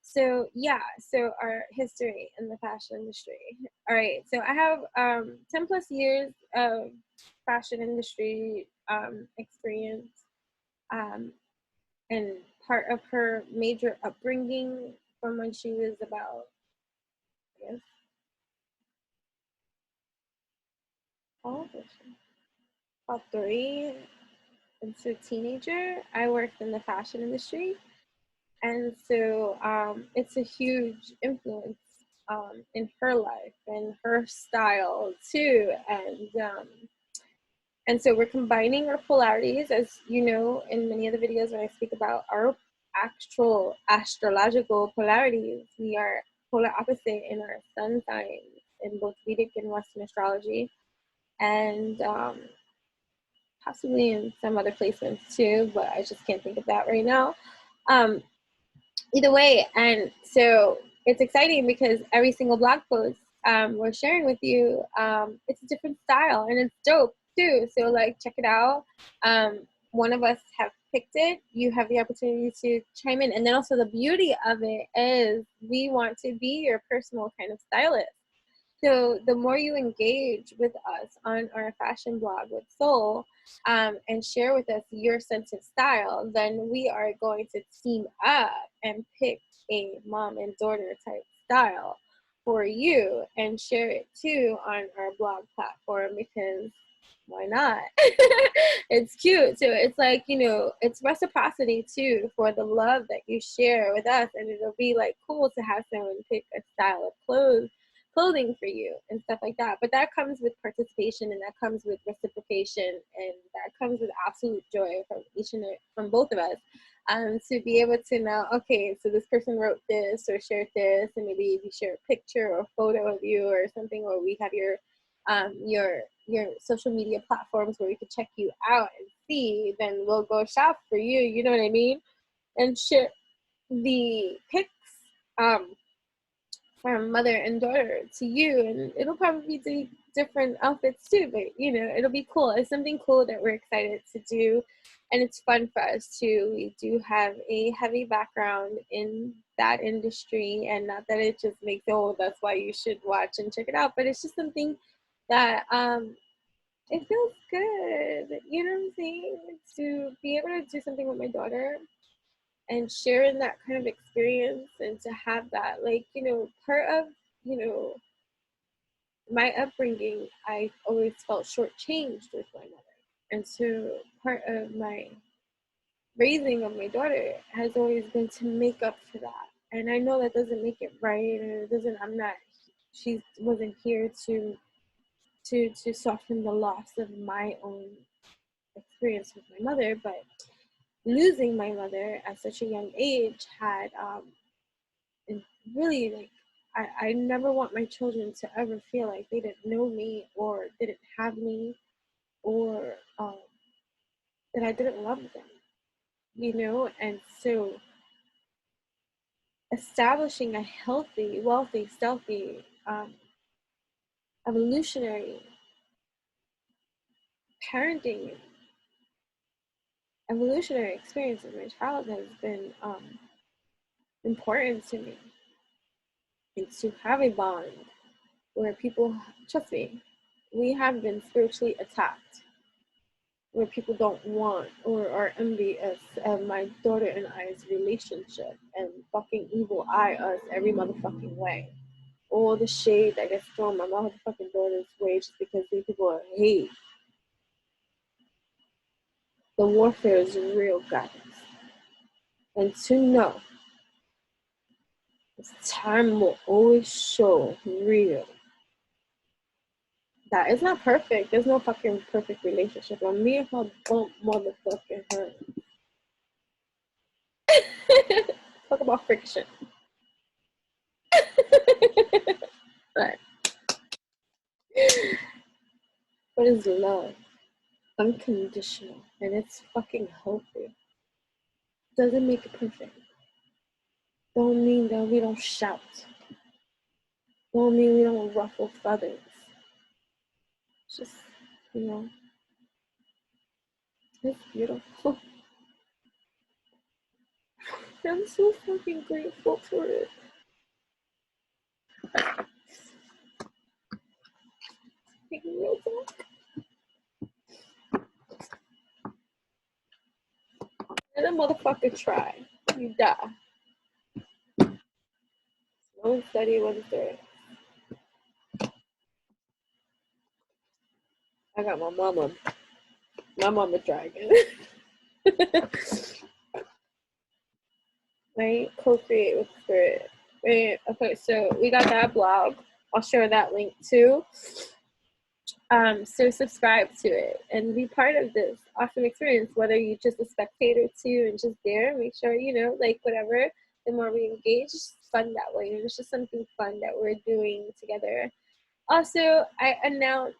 so yeah, so our history in the fashion industry. All right, so I have 10 plus years of fashion industry experience, um, and part of her major upbringing from when she was about, I guess, how old was she? About 3. Into a teenager, I worked in the fashion industry, And so it's a huge influence in her life and her style too. And so we're combining our polarities, as you know, in many of the videos when I speak about our actual astrological polarities. We are polar opposite in our sun signs in both Vedic and Western astrology, and possibly in some other placements too, but I just can't think of that right now. Either way, and so it's exciting because every single blog post we're sharing with you, it's a different style and it's dope too. So like, check it out. One of us have picked it. You have the opportunity to chime in, and then also the beauty of it is we want to be your personal kind of stylist. So the more you engage with us on our fashion blog with Soul, and share with us your sense of style, then we are going to team up and pick a mom and daughter type style for you and share it too on our blog platform, because why not? It's cute. So it's like, you know, it's reciprocity too for the love that you share with us, and it'll be like cool to have someone pick a style of clothing for you and stuff like that. But that comes with participation, and that comes with reciprocation, and that comes with absolute joy from both of us, to be able to know, okay, so this person wrote this or shared this, and maybe we share a picture or photo of you or something, or we have your social media platforms where we could check you out and see, then we'll go shop for you, you know what I mean, and share the pics from mother and daughter to you, and it'll probably be different outfits too, but you know, it'll be cool. It's something cool that we're excited to do, and it's fun for us too. We do have a heavy background in that industry, and not that it just makes, oh, that's why you should watch and check it out, but it's just something that it feels good, you know what I'm saying, to be able to do something with my daughter and sharing that kind of experience, and to have that, like, you know, part of, you know, my upbringing, I always felt shortchanged with my mother. And so part of my raising of my daughter has always been to make up for that. And I know that doesn't make it right, and it doesn't, she wasn't here to soften the loss of my own experience with my mother, but losing my mother at such a young age had and really, like, I never want my children to ever feel like they didn't know me or didn't have me, or that I didn't love them, you know. And so establishing a healthy, wealthy, stealthy, evolutionary parenting, evolutionary experience of my child has been important to me, and to have a bond where people, trust me, we have been spiritually attacked, where people don't want or are envious of my daughter and I's relationship, and fucking evil eye us every motherfucking way. All the shade that gets thrown my motherfucking daughter's way just because these people are hate. The warfare is real, guys. And to know, this time will always show real. That it's not perfect. There's no fucking perfect relationship. When me and her bump motherfucking her. Talk about friction. Right. What is love? Unconditional. And it's fucking healthy. Doesn't make it perfect. Don't mean that we don't shout. Don't mean we don't ruffle feathers. It's just, you know, it's beautiful. I'm so fucking grateful for it. Taking real talk. And a motherfucker try. You die. One study, one third. I got my mama dragon. right? Co-create with spirit, right? Okay, so we got that blog. I'll share that link too. So subscribe to it and be part of this awesome experience, whether you're just a spectator too and just there. Make sure, you know, like whatever, the more we engage, it's fun that way. And it's just something fun that we're doing together. Also, I announced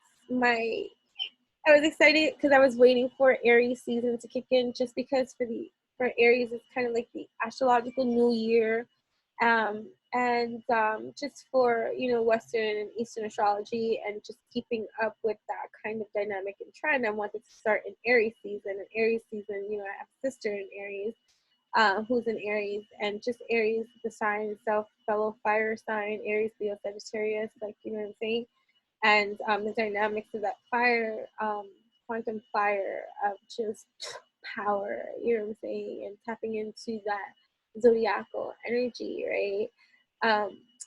I was excited because I was waiting for Aries season to kick in, just because for Aries it's kind of like the astrological new year, and just for, you know, Western and Eastern astrology, and just keeping up with that kind of dynamic and trend. I wanted to start in Aries season. And Aries season, you know, I have a sister in Aries, who's in Aries, and just Aries, the sign itself, fellow fire sign, Aries, Leo, Sagittarius, like, you know what I'm saying? And the dynamics of that fire, quantum fire of just power, you know what I'm saying, and tapping into that zodiacal energy, right?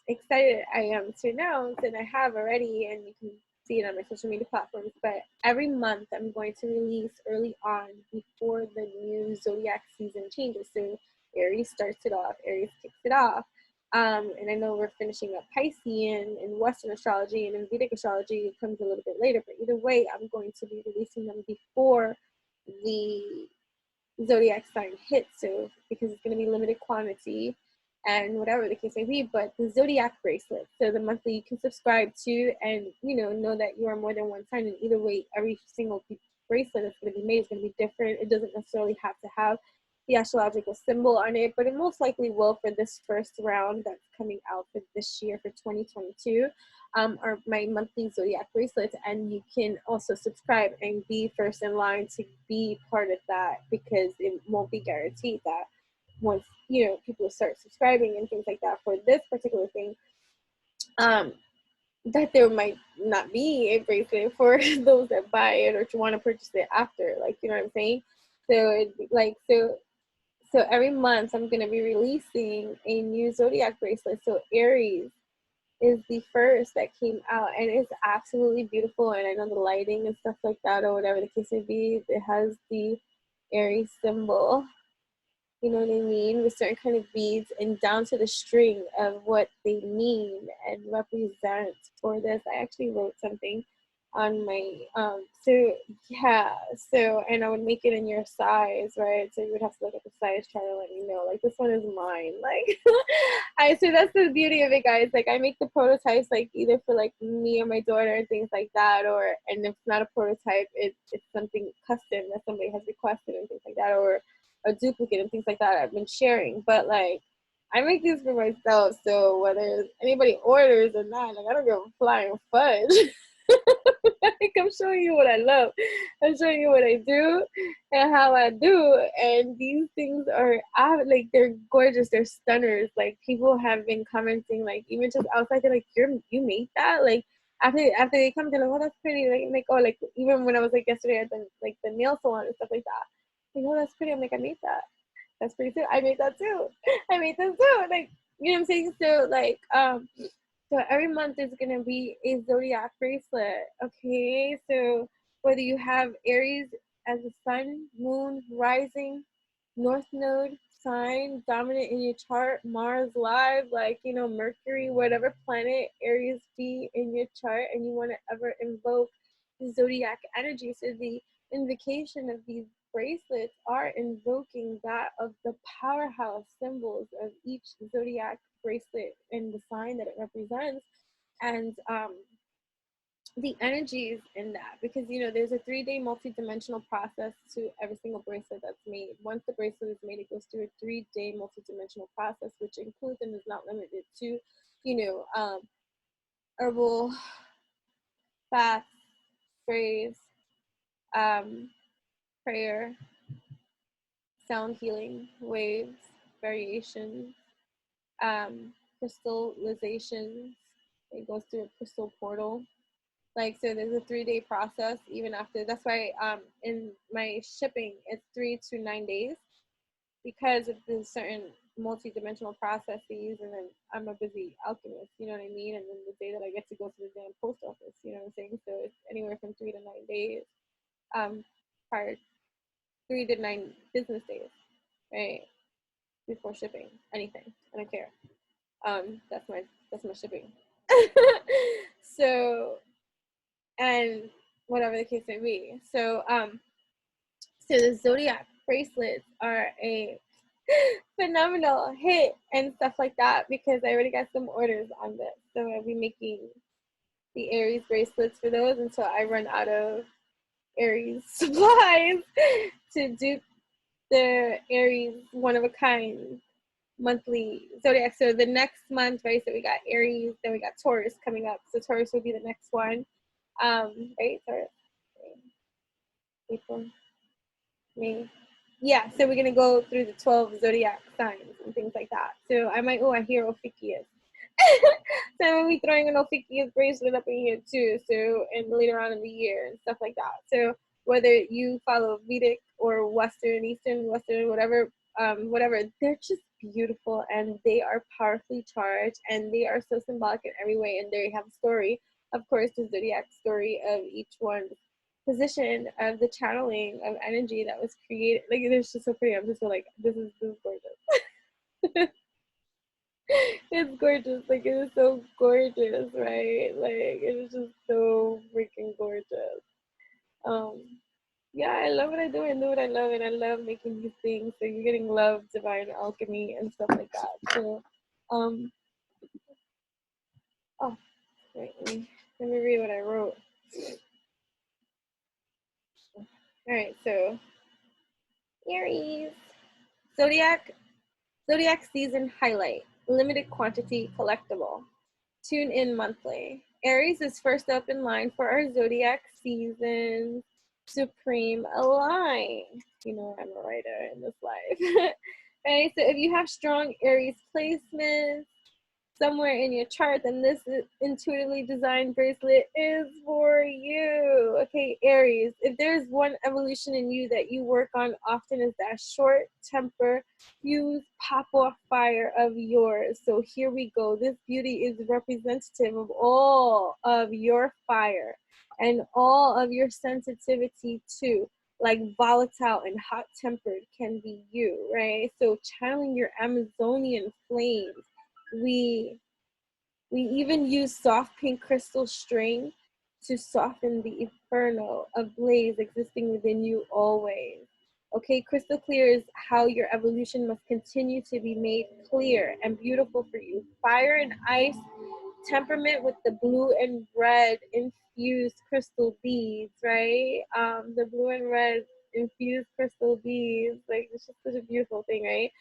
Excited I am to announce, and I have already, and you can see it on my social media platforms, but every month I'm going to release early on before the new zodiac season changes. So Aries starts it off, Aries kicks it off. And I know we're finishing up Piscean in Western astrology, and in Vedic astrology it comes a little bit later, but either way, I'm going to be releasing them before the zodiac sign hits, so because it's going to be limited quantity and whatever the case may be. But the zodiac bracelet, so the monthly you can subscribe to, and you know that you are more than one sign, and either way, every single bracelet that's going to be made is going to be different. It doesn't necessarily have to have the astrological symbol on it, but it most likely will for this first round that's coming out for this year, for 2022. Are my monthly zodiac bracelets, and you can also subscribe and be first in line to be part of that, because it won't be guaranteed that once, you know, people start subscribing and things like that for this particular thing, that there might not be a bracelet for those that buy it or to want to purchase it after, like, you know what I'm saying? So so every month I'm going to be releasing a new zodiac bracelet. So Aries is the first that came out, and it's absolutely beautiful. And I know the lighting and stuff like that, or whatever the case may be, it has the Aries symbol, you know what I mean, with certain kind of beads, and down to the string of what they mean and represent for this. I actually wrote something on my so yeah, so, and I would make it in your size, right? So you would have to look at the size chart and let me know, like, this one is mine, like so that's the beauty of it, guys. Like, I make the prototypes, like, either for like me or my daughter and things like that, or, and if it's not a prototype, it's something custom that somebody has requested and things like that, or a duplicate and things like that I've been sharing. But like, I make these for myself, so whether anybody orders or not, like, I don't give a flying fudge. Like, I'm showing you what I love. I'm showing you what I do and how I do. And these things are, like, they're gorgeous. They're stunners. Like, people have been commenting, like, even just outside, they're like, you made that? Like, after they come, they're like, oh, that's pretty. Like, oh, like, even when I was, like, yesterday at the nail salon and stuff like that, like, oh, that's pretty. I'm like, I made that. That's pretty too. I made that too. I made that too. Like, you know what I'm saying? So like, so every month is gonna be a zodiac bracelet. Okay, so whether you have Aries as a sun, moon, rising, north node sign dominant in your chart, Mars live, like, you know, Mercury, whatever planet Aries be in your chart, and you want to ever invoke the zodiac energy. So the invocation of these bracelets are invoking that of the powerhouse symbols of each zodiac bracelet and the sign that it represents, and the energies in that, because, you know, there's a 3-day multi-dimensional process to every single bracelet that's made. Once the bracelet is made, it goes through a 3-day multi-dimensional process, which includes and is not limited to, you know, herbal baths, sprays, prayer, sound healing, waves, variations, crystallizations. It goes through a crystal portal. Like, so there's a 3-day process even after. That's why in my shipping it's 3 to 9 days, because of the certain multi-dimensional processes. And then I'm a busy alchemist, you know what I mean? And then the day that I get to go to the damn post office, you know what I'm saying? So it's anywhere from 3 to 9 days, prior 3 to 9 business days, right? before shipping anything. I don't care. That's my shipping. So, and whatever the case may be. So so the zodiac bracelets are a phenomenal hit and stuff like that, because I already got some orders on this. So I'll be making the Aries bracelets for those until I run out of Aries supplies to do the Aries one of a kind monthly zodiac. So the next month, right? So we got Aries, then we got Taurus coming up. So Taurus will be the next one. Right? Taurus, April, May. Yeah, so we're gonna go through the 12 zodiac signs and things like that. So I might, I hear Ophiuchus. So I'm gonna be throwing an Ophiuchus bracelet up in here too. So, and later on in the year and stuff like that. So whether you follow Vedic or Western, Eastern, Western, whatever, whatever, they're just beautiful and they are powerfully charged and they are so symbolic in every way. And they have a story, of course, the zodiac story of each one's position of the channeling of energy that was created. Like, it's just so pretty. I'm just so like, this is gorgeous. It's gorgeous. Like, it is so gorgeous, right? Like, it is just so freaking gorgeous. Yeah, I love what I do. I know what I love, and I love making these things. So you're getting love, divine alchemy, and stuff like that. So, oh, wait, let me read what I wrote. All right, so Aries, zodiac season highlight, limited quantity collectible. Tune in monthly. Aries is first up in line for our zodiac season supreme align. You know, I'm a writer in this life. Right, so if you have strong Aries placements somewhere in your chart, then this intuitively designed bracelet is for you. Okay, Aries, if there's one evolution in you that you work on often, is that short temper, fuse, pop off fire of yours. So here we go. This beauty is representative of all of your fire and all of your sensitivity too. Like volatile and hot tempered can be you, right? So channeling your Amazonian flames. We even use soft pink crystal string to soften the inferno of blaze existing within you always. Okay, crystal clear is how your evolution must continue to be made clear and beautiful for you. Fire and ice temperament with the blue and red infused crystal beads, right? The blue and red infused crystal beads, like, it's just such a beautiful thing, right?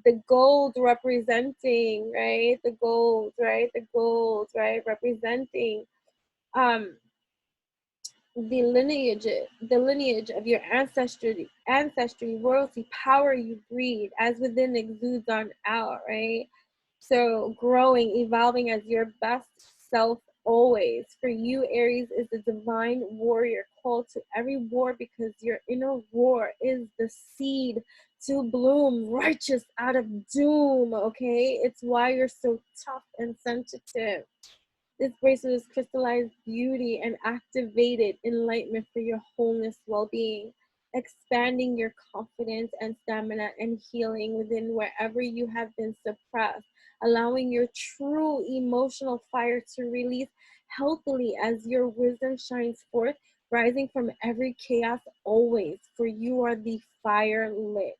The gold representing, right? The gold, right? The gold, right? Representing the lineage of your ancestry, royalty, power you breed, as within exudes on out, right? So growing, evolving as your best self always. For you, Aries is the divine warrior called to every war, because your inner war is the seed to bloom righteous out of doom, okay? It's why you're so tough and sensitive. This bracelet is crystallized beauty and activated enlightenment for your wholeness, well-being, expanding your confidence and stamina and healing within wherever you have been suppressed, allowing your true emotional fire to release healthily as your wisdom shines forth, rising from every chaos always, for you are the fire lit.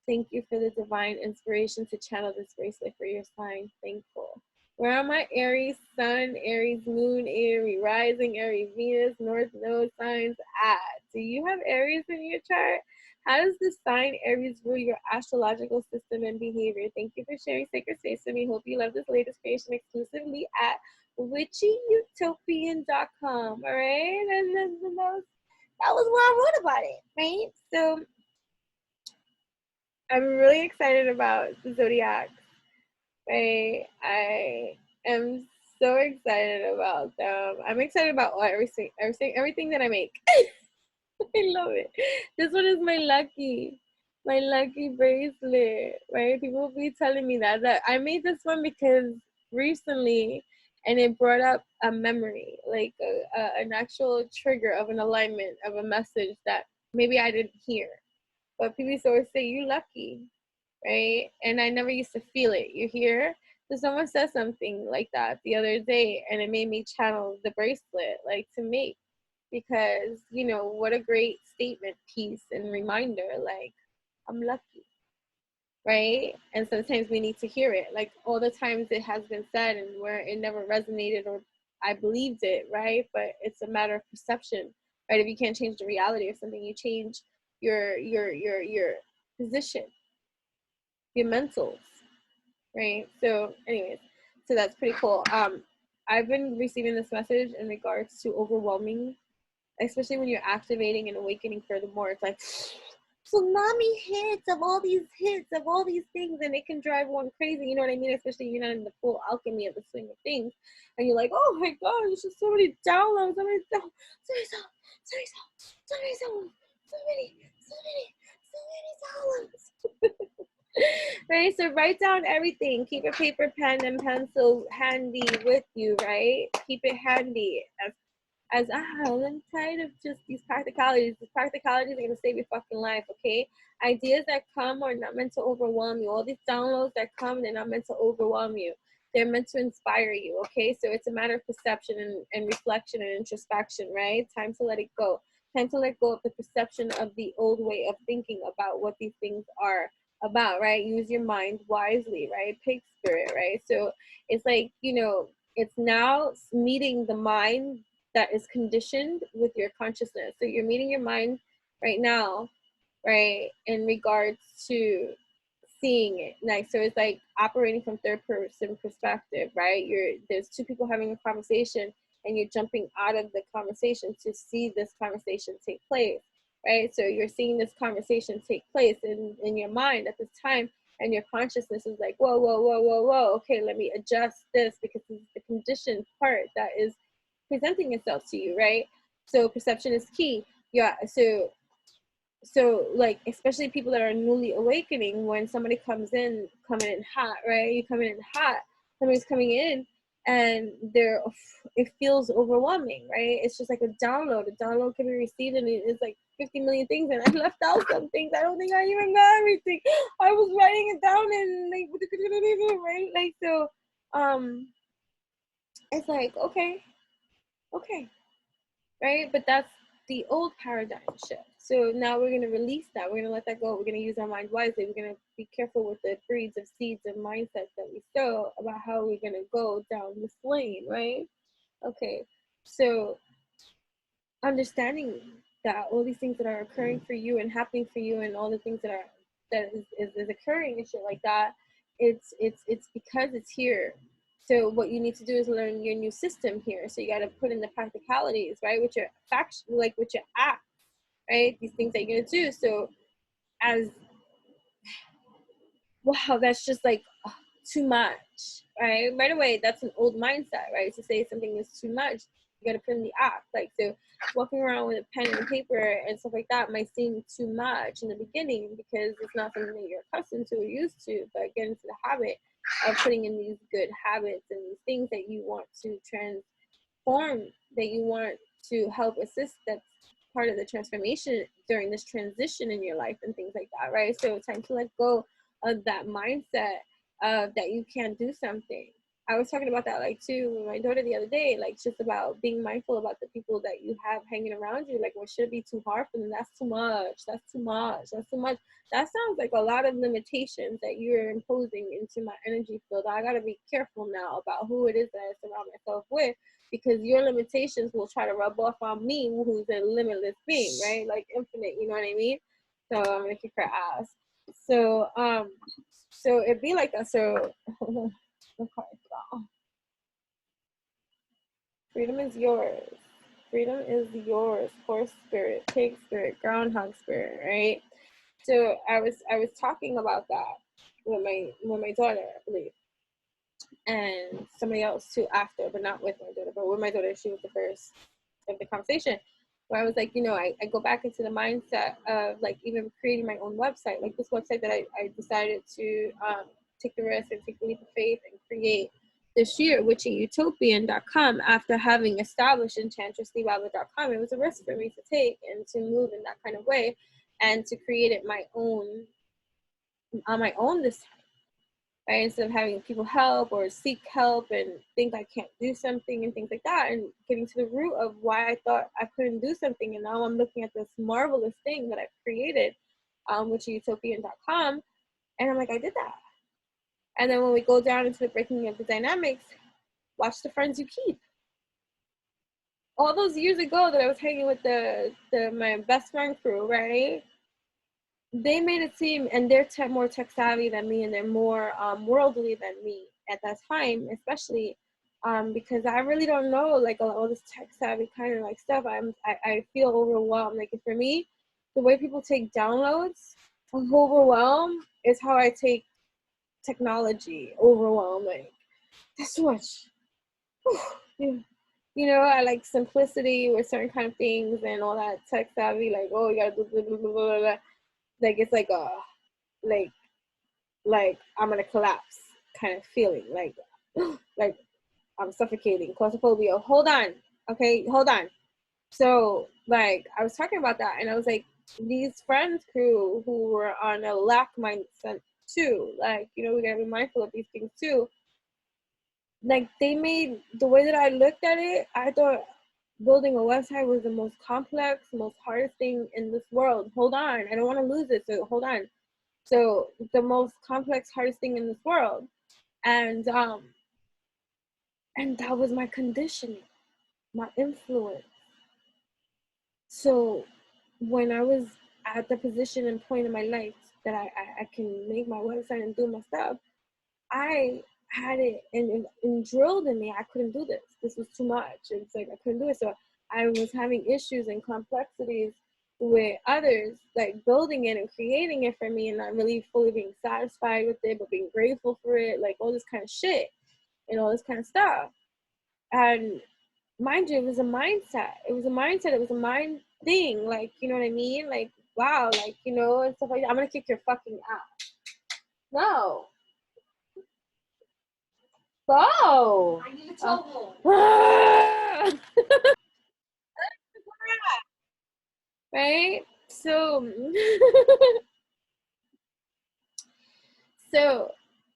Thank you for the divine inspiration to channel this bracelet for your sign. Thankful. Where are my Aries Sun, Aries Moon, Aries Rising, Aries Venus, North Node signs at? Do you have Aries in your chart? How does the sign Aries rule your astrological system and behavior? Thank you for sharing sacred space with me. Hope you love this latest creation exclusively at witchyutopian.com. All right, and that was what I wrote about it, right? So I'm really excited about the zodiac. Right? I am so excited about them. I'm excited about everything that I make. I love it. This one is my lucky bracelet, right? People will be telling me that I made this one because recently, and it brought up a memory, like an actual trigger of an alignment of a message that maybe I didn't hear. But people always say, "You lucky." right? And I never used to feel it. You hear? So someone said something like that the other day, and it made me channel the bracelet, like, to make, because, you know, what a great statement piece and reminder, like, I'm lucky, right? And sometimes we need to hear it. Like, all the times it has been said and where it never resonated or I believed it, right? But it's a matter of perception, right? If you can't change the reality of something, you change your position, your mentals, right? So anyways, so that's pretty cool. I've been receiving this message in regards to overwhelming, especially when you're activating and awakening furthermore. It's like tsunami hits of all these things, and it can drive one crazy, you know what I mean? Especially you're not in the full alchemy of the swing of things, and you're like, oh my god, there's just so many downloads, so many downloads. Right, so write down everything. Keep a paper, pen, and pencil handy with you, right? Keep it handy. I'm tired of just these practicalities. These practicalities are gonna save your fucking life, okay? Ideas that come are not meant to overwhelm you. All these downloads that come, they're not meant to overwhelm you. They're meant to inspire you, okay? So it's a matter of perception and reflection and introspection, right? Time to let it go. Time to let go of the perception of the old way of thinking about what these things are about, right? Use your mind wisely, right? Pig spirit, right? So it's like, you know, it's now meeting the mind that is conditioned with your consciousness. So you're meeting your mind right now, right, in regards to seeing it. Like, so it's like operating from third person perspective, right? There's two people having a conversation and you're jumping out of the conversation to see this conversation take place, right? So you're seeing this conversation take place in your mind at this time, and your consciousness is like, whoa, whoa, whoa, whoa, whoa, okay, let me adjust this because this is the conditioned part that is presenting itself to you, right? So perception is key. Yeah, so like, especially people that are newly awakening, when somebody coming in hot, right? You coming in hot, somebody's coming in and it feels overwhelming, right? It's just like a download. A download can be received and it's like 50 million things, and I left out some things. I don't think I even got everything. I was writing it down and like, right? Like, so it's like, okay, right? But that's the old paradigm shift. So now we're going to release that. We're going to let that go. We're going to use our mind wisely. We're going to be careful with the breeds of seeds and mindsets that we sow about how we're going to go down this lane, right? Okay, so understanding that all these things that are occurring for you and happening for you, and all the things that is occurring and shit like that, it's because it's here. So what you need to do is learn your new system here. So you got to put in the practicalities, right, with your fact, like with your act, right, these things that you're gonna do. So as wow, that's just like too much, right away, that's an old mindset, right? To say something is too much, you got to put in the act. Like, so walking around with a pen and paper and stuff like that might seem too much in the beginning because it's not something that you're accustomed to or used to, but get into the habit of putting in these good habits and these things that you want to transform, that you want to help assist, that's part of the transformation during this transition in your life and things like that, right? So time to let go of that mindset that you can't do something. I was talking about that like too with my daughter the other day, like just about being mindful about the people that you have hanging around you. Like, what should be too hard for them? That's too much. That's too much. That's too much. That sounds like a lot of limitations that you're imposing into my energy field. I gotta be careful now about who it is that I surround myself with, because your limitations will try to rub off on me, who's a limitless being, right? Like infinite, you know what I mean? So I'm gonna kick her ass. So it'd be like that. So freedom is yours. Freedom is yours. Horse spirit, pig spirit, groundhog spirit, right? So I was talking about that with my daughter, I believe, and somebody else too after, but not with my daughter. But with my daughter, she was the first of the conversation, where I was like, you know, I go back into the mindset of like even creating my own website, like this website that I decided to take the risk and take the leap of faith and create this year, witchingutopian.com, after having established enchantressleebaba.com. It was a risk for me to take and to move in that kind of way and to create it my own on my own this time, right? Instead of having people help or seek help and think I can't do something and things like that, and getting to the root of why I thought I couldn't do something. And now I'm looking at this marvelous thing that I've created, which is utopian.com. And I'm like, I did that. And then when we go down into the breaking of the dynamics, watch the friends you keep. All those years ago that I was hanging with my best friend crew, right? They made it seem, and they're more tech savvy than me, and they're more worldly than me at that time, especially because I really don't know like all this tech savvy kind of like stuff. I feel overwhelmed. Like for me, the way people take downloads of overwhelm is how I take technology overwhelm. Like that's too much. You know, I like simplicity with certain kind of things and all that tech savvy. Like, oh, you gotta do blah, blah, blah, blah, blah. Like it's like a like I'm gonna collapse kind of feeling. Like like I'm suffocating, claustrophobia. Hold on, okay, hold on. So like I was talking about that, and I was like, these friends crew who were on a lack mindset too. Like you know, we gotta be mindful of these things too. Like they made the way that I looked at it, I thought building a website was the most complex, most hardest thing in this world. Hold on, I don't want to lose it, so hold on. So the most complex, hardest thing in this world, and that was my conditioning, my influence. So when I was at the position and point in my life that I can make my website and do my stuff, I had it and drilled in me. I couldn't do this. This was too much. It's like I couldn't do it. So I was having issues and complexities with others, like building it and creating it for me and not really fully being satisfied with it, but being grateful for it, like all this kind of shit and all this kind of stuff. And mind you, it was a mindset. It was a mindset. It was a mind thing. Like, you know what I mean? Like, wow, like, you know, and stuff like that. I'm going to kick your fucking ass. No. Go. I need a toe right? So, so,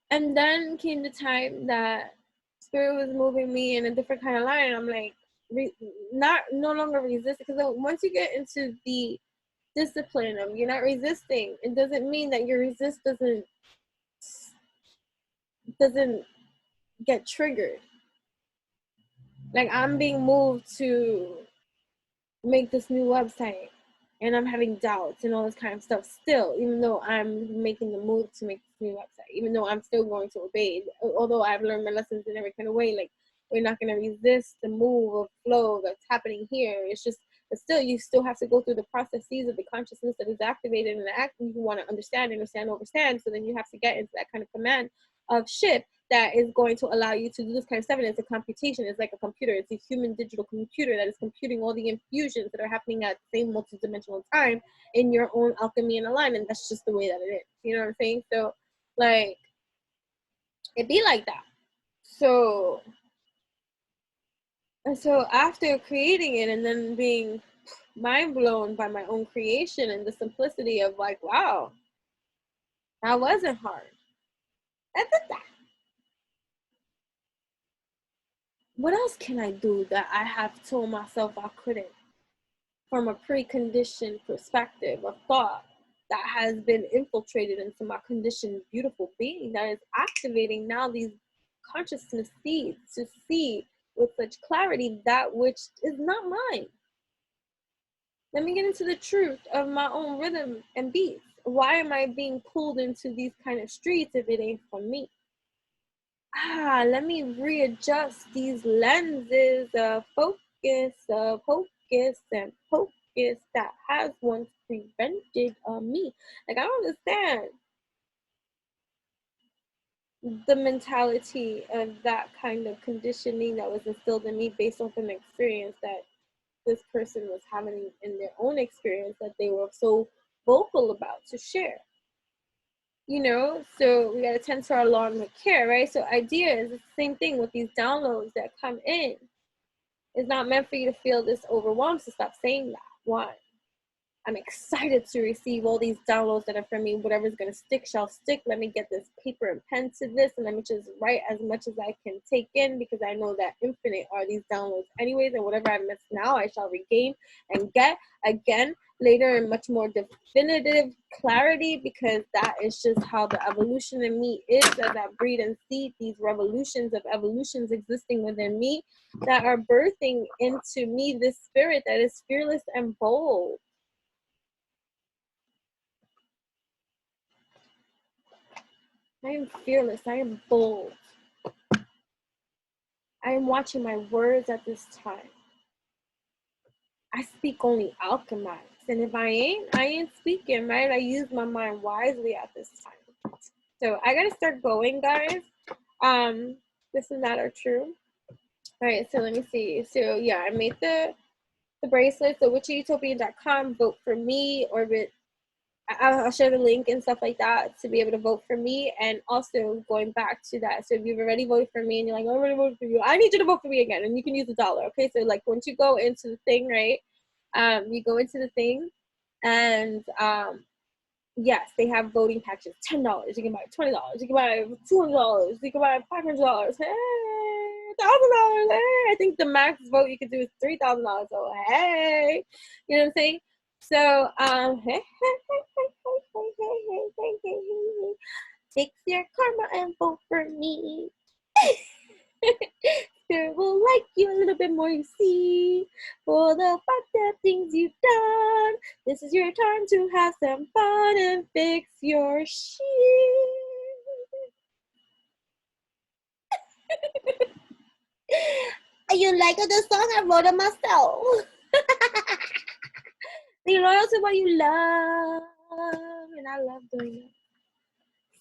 and then came the time that spirit was moving me in a different kind of line. And I'm like, no longer resist, because once you get into the discipline of you're not resisting, it doesn't mean that your resist doesn't get triggered. Like I'm being moved to make this new website and I'm having doubts and all this kind of stuff still, even though I'm making the move to make this new website, even though I'm still going to obey, although I've learned my lessons in every kind of way. Like we're not going to resist the move of flow that's happening here. It's just, but still, you still have to go through the processes of the consciousness that is activated and the act you want to understand, overstand. So then you have to get into that kind of command of shit that is going to allow you to do this kind of stuff. And it's a computation. It's like a computer. It's a human digital computer that is computing all the infusions that are happening at the same multidimensional time in your own alchemy and alignment. That's just the way that it is. You know what I'm saying? So, like, it be like that. So, and so after creating it and then being mind blown by my own creation and the simplicity of like, wow, that wasn't hard. I did that. What else can I do that I have told myself I couldn't? From a preconditioned perspective of thought that has been infiltrated into my conditioned, beautiful being that is activating now these consciousness seeds to see with such clarity that which is not mine. Let me get into the truth of my own rhythm and beats. Why am I being pulled into these kind of streets if it ain't for me? Let me readjust these lenses of focus, and focus that has once prevented me. Like, I don't understand the mentality of that kind of conditioning that was instilled in me based off an experience that this person was having in their own experience that they were so vocal about to share. You know, so we got to tend to our alarm with care, right? So ideas, it's the same thing with these downloads that come in. It's not meant for you to feel this overwhelmed, so stop saying that. One. I'm excited to receive all these downloads that are from me. Whatever's going to stick shall stick. Let me get this paper and pen to this, and let me just write as much as I can take in, because I know that infinite are these downloads anyways, and whatever I miss now, I shall regain and get again later in much more definitive clarity, because that is just how the evolution in me is, as I breed and see these revolutions of evolutions existing within me that are birthing into me this spirit that is fearless and bold. I am fearless. I am bold. I am watching my words at this time. I speak only alchemized. And if I ain't speaking, right? I use my mind wisely at this time. So I gotta start going, guys. This is not our true. All right, so let me see. So yeah, I made the bracelet. So witcherutopian.com, vote for me, or I'll share the link and stuff like that to be able to vote for me. And also going back to that, so if you've already voted for me and you're like, I already voted for you, I need you to vote for me again, and you can use $1. Okay, so like once you go into the thing, right, you go into the thing, and yes, they have voting packages. $10, you can buy $20, you can buy $200, you can buy $500. Hey, $1,000. Hey, I think the max vote you can do is $3,000. So hey, you know what I'm saying? So hey, fix your karma and vote for me. Spirit will like you a little bit more, you see, for the fucked up things you've done. This is your time to have some fun and fix your shit. You like the song? I wrote it myself. Be loyal to what you love, and I love doing it.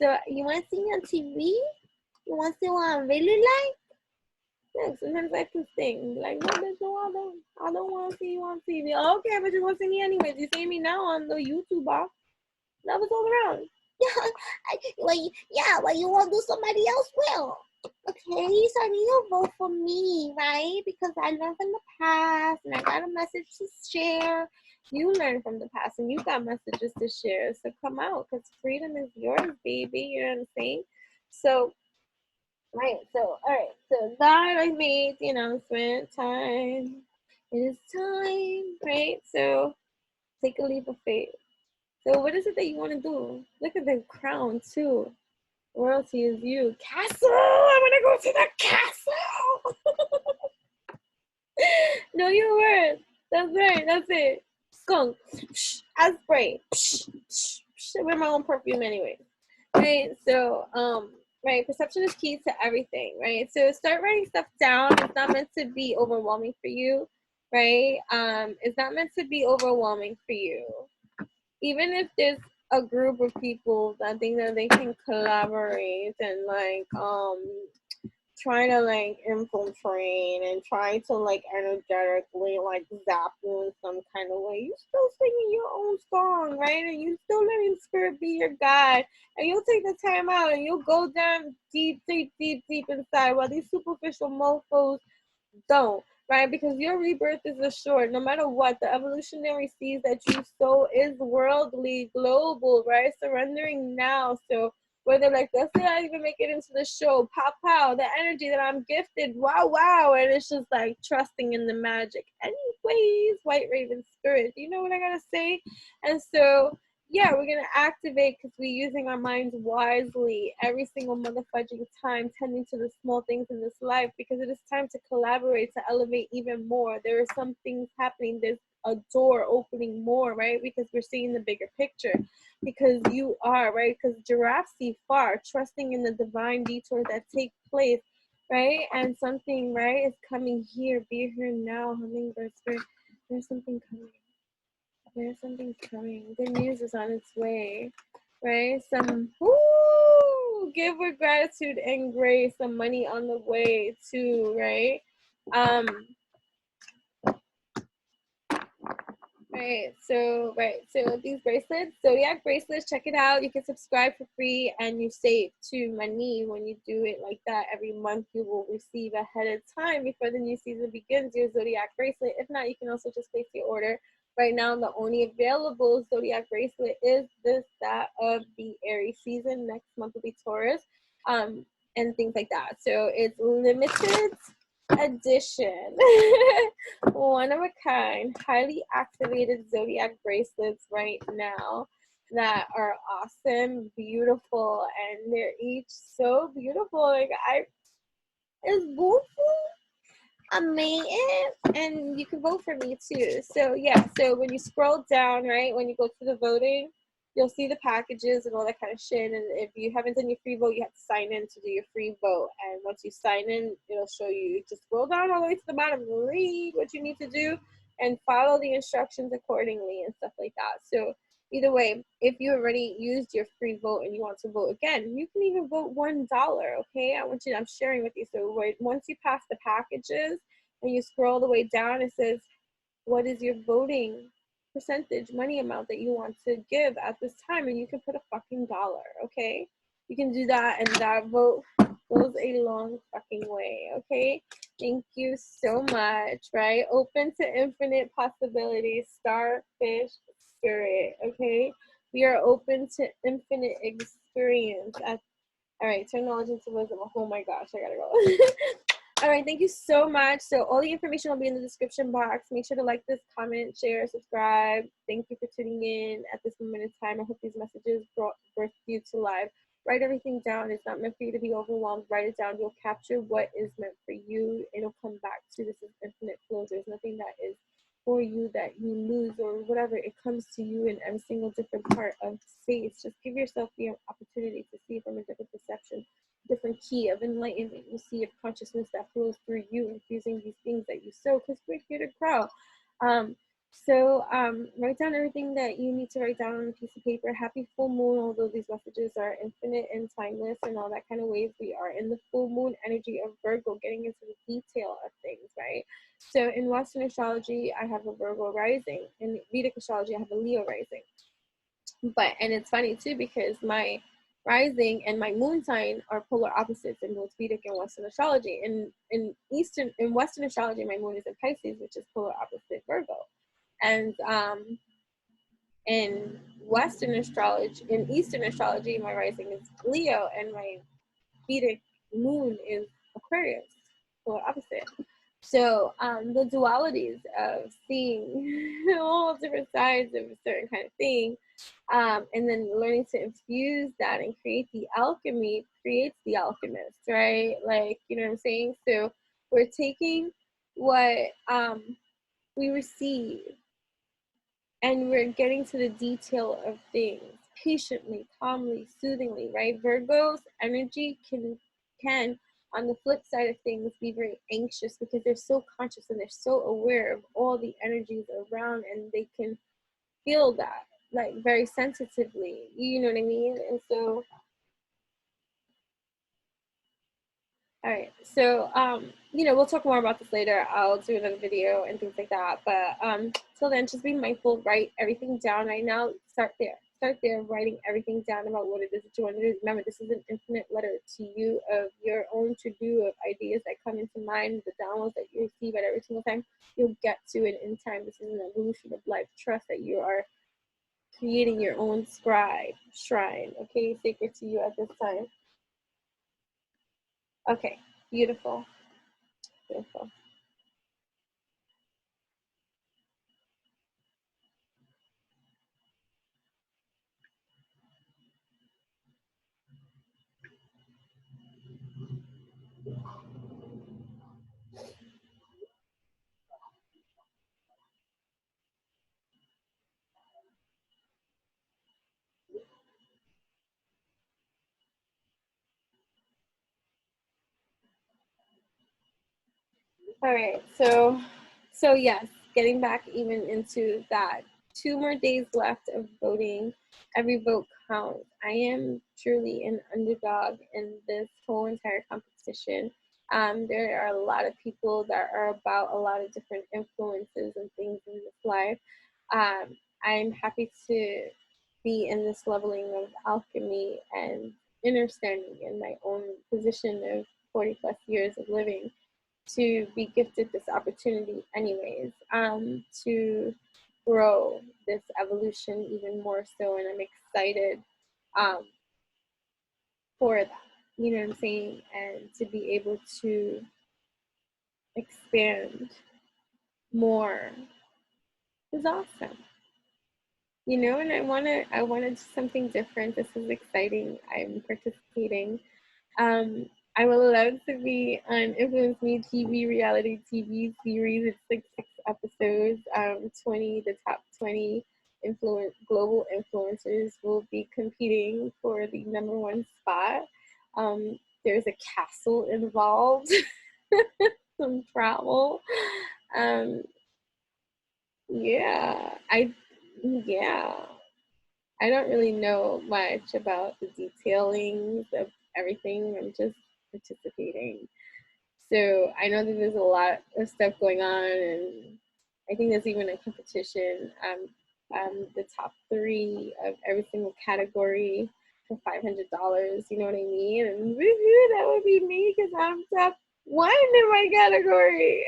So you want to see me on TV? You want to see what I'm really like? Yeah, sometimes I can sing. Like, no, bitch, no, I don't want to see you on TV. Okay, but you want to see me anyways. You see me now on the YouTube box. That was all around. Yeah, well, you want to do somebody else will. Okay, so you vote for me, right? Because I learned from the past, and I got a message to share. You learned from the past, and you got messages to share. So come out, because freedom is yours, baby. You know what I'm saying? So, right, so, all right, so that I made the announcement. Time. It is time, right? So take a leap of faith. So what is it that you want to do? Look at the crown, too. Royalty is you. Castle! I want to go to the castle! Know your words. That's right, that's it. Skunk. I spray. I wear my own perfume anyway. Right, so, right, perception is key to everything, right? So start writing stuff down. It's not meant to be overwhelming for you, right? It's not meant to be overwhelming for you. Even if there's a group of people that think that they can collaborate and like trying to like infiltrate and trying to like energetically like zap you in some kind of way, you still singing your own song, right? And you still letting spirit be your guide, and you'll take the time out and you'll go down deep inside, while these superficial mofos don't, right? Because your rebirth is assured. No matter what, the evolutionary seeds that you sow is worldly, global, right? Surrendering now. So whether like, let's say I even make it into the show, pow, the energy that I'm gifted, wow, and it's just like trusting in the magic. Anyways, white raven spirit, you know what I gotta say? And so yeah, we're gonna activate because we're using our minds wisely every single motherfucking time, tending to the small things in this life, because it is time to collaborate, to elevate even more. There are some things happening. There's a door opening more, right? Because we're seeing the bigger picture. Because you are, right? Because giraffes see far, trusting in the divine detours that take place, right? And something, right, is coming here. Be here now, hummingbird spirit. There's something coming. There's something coming. Good news is on its way, right? Some give with gratitude and grace. Some money on the way too, right? So these bracelets, Zodiac bracelets, check it out. You can subscribe for free, and you save to money when you do it like that. Every month you will receive ahead of time before the new season begins your Zodiac bracelet. If not, you can also just place your order Right now, the only available zodiac bracelet is that of the Aries season. Next month will be Taurus, and things like that. So it's limited edition, one of a kind, highly activated zodiac bracelets right now that are awesome, beautiful, and they're each so beautiful. Like it's beautiful, amazing, and you can vote for me too. So yeah, so when you scroll down, right, when you go to the voting, you'll see the packages and all that kind of shit. And if you haven't done your free vote, you have to sign in to do your free vote. And once you sign in, it'll show you, just scroll down all the way to the bottom, read what you need to do, and follow the instructions accordingly and stuff like that. So either way, if you already used your free vote and you want to vote again, you can even vote $1. Okay, I'm sharing with you. So once you pass the packages and you scroll the way down, it says, what is your voting percentage money amount that you want to give at this time? And you can put a fucking dollar. Okay, you can do that, and that vote goes a long fucking way. Okay, thank you so much. Right, open to infinite possibilities, starfish spirit. Okay, we are open to infinite experience. All right, turn knowledge into wisdom. Oh my gosh, I gotta go. All right, thank you so much. So all the information will be in the description box. Make sure to like this, comment, share, subscribe. Thank you for tuning in at this moment in time. I hope these messages brought you to life. Write everything down. It's not meant for you to be overwhelmed. Write it down. You'll capture what is meant for you. It'll come back to this is infinite flow. There's nothing that is for you that you lose or whatever. It comes to you in every single different part of space. Just give yourself the opportunity to see from a different perception, different key of enlightenment. You see of consciousness that flows through you, infusing these things that you sow, because we're here to grow. Write down everything that you need to write down on a piece of paper. Happy full moon, although these messages are infinite and timeless and all that kind of ways. We are in the full moon energy of Virgo, getting into the detail of things, right? So in Western astrology, I have a Virgo rising. In Vedic astrology, I have a Leo rising. And it's funny too, because my rising and my moon sign are polar opposites in both Vedic and Western astrology. In Western astrology, my moon is in Pisces, which is polar opposite Virgo. And in Eastern astrology, my rising is Leo, and my Vedic moon is Aquarius, polar opposite. So the dualities of seeing all different sides of a certain kind of thing, and then learning to infuse that and create the alchemy creates the alchemist, right? Like, you know what I'm saying? So we're taking what we receive, and we're getting to the detail of things patiently, calmly, soothingly, right? Virgo's energy can on the flip side of things be very anxious, because they're so conscious and they're so aware of all the energies around, and they can feel that like very sensitively, you know what I mean? And so all right, so we'll talk more about this later. I'll do another video and things like that, but till then, just be mindful. Write everything down right now. Start there, writing everything down about what it is that you want to do. Remember, this is an infinite letter to you of your own to-do, of ideas that come into mind, the downloads that you receive at every single time. You'll get to it in time. This is an evolution of life. Trust that you are creating your own shrine, okay, sacred to you at this time. Okay, beautiful. Beautiful. All right, so yes, getting back even into that, 2 more days left of voting. Every vote counts. I am truly an underdog in this whole entire competition. There are a lot of people that are about a lot of different influences and things in this life. I'm happy to be in this leveling of alchemy and understanding in my own position of 40 plus years of living, to be gifted this opportunity anyways, to grow this evolution even more so, and I'm excited for that, you know what I'm saying, and to be able to expand more is awesome, you know. And I wanted something different. This is exciting. I'm participating. I would love to be on Influence Me TV reality TV series. It's like 6 episodes. 20 the top 20 global influencers will be competing for the #1 spot. There's a castle involved, some travel. Um, yeah, yeah. I don't really know much about the detailings of everything. I'm just participating. So I know that there's a lot of stuff going on, and I think there's even a competition. The top 3 of every single category for $500. You know what I mean? And woohoo, that would be me because I'm top 1 in my category.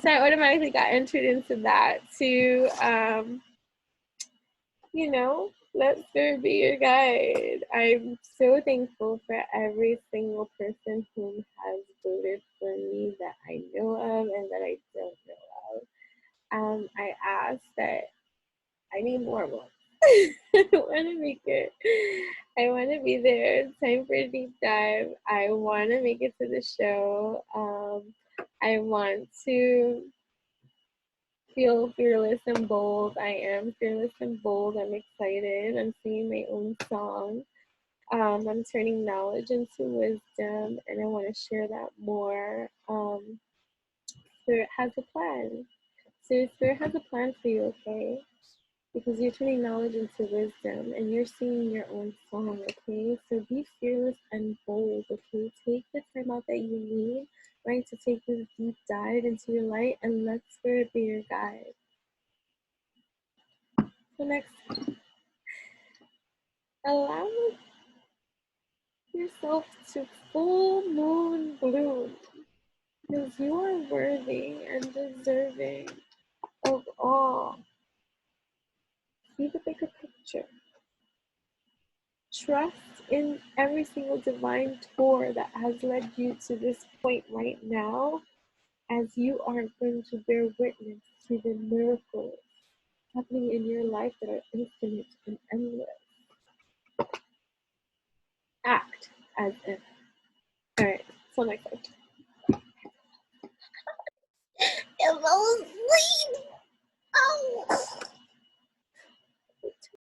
So I automatically got entered into that to, you know, let spirit be your guide. I'm so thankful for every single person who has voted for me that I know of and that I don't know of. I ask that I need more ones. I want to make it. I want to be there. Time for a deep dive. I want to make it to the show. I want to feel fearless and bold. I am fearless and bold. I'm excited. I'm singing my own song. I'm turning knowledge into wisdom, and I want to share that more. Spirit has a plan. So Spirit has a plan for you, okay? Because you're turning knowledge into wisdom, and you're singing your own song, okay? So be fearless and bold, okay? Take the time out that you need, right, to take this deep dive into your light, and let Spirit be your guide. So next, allow yourself to full moon bloom, because you are worthy and deserving of all. See the bigger picture. Trust in every single divine tour that has led you to this point right now, as you are going to bear witness to the miracles happening in your life that are infinite and endless. Act as if. Alright, till next time. It fell asleep. Oh.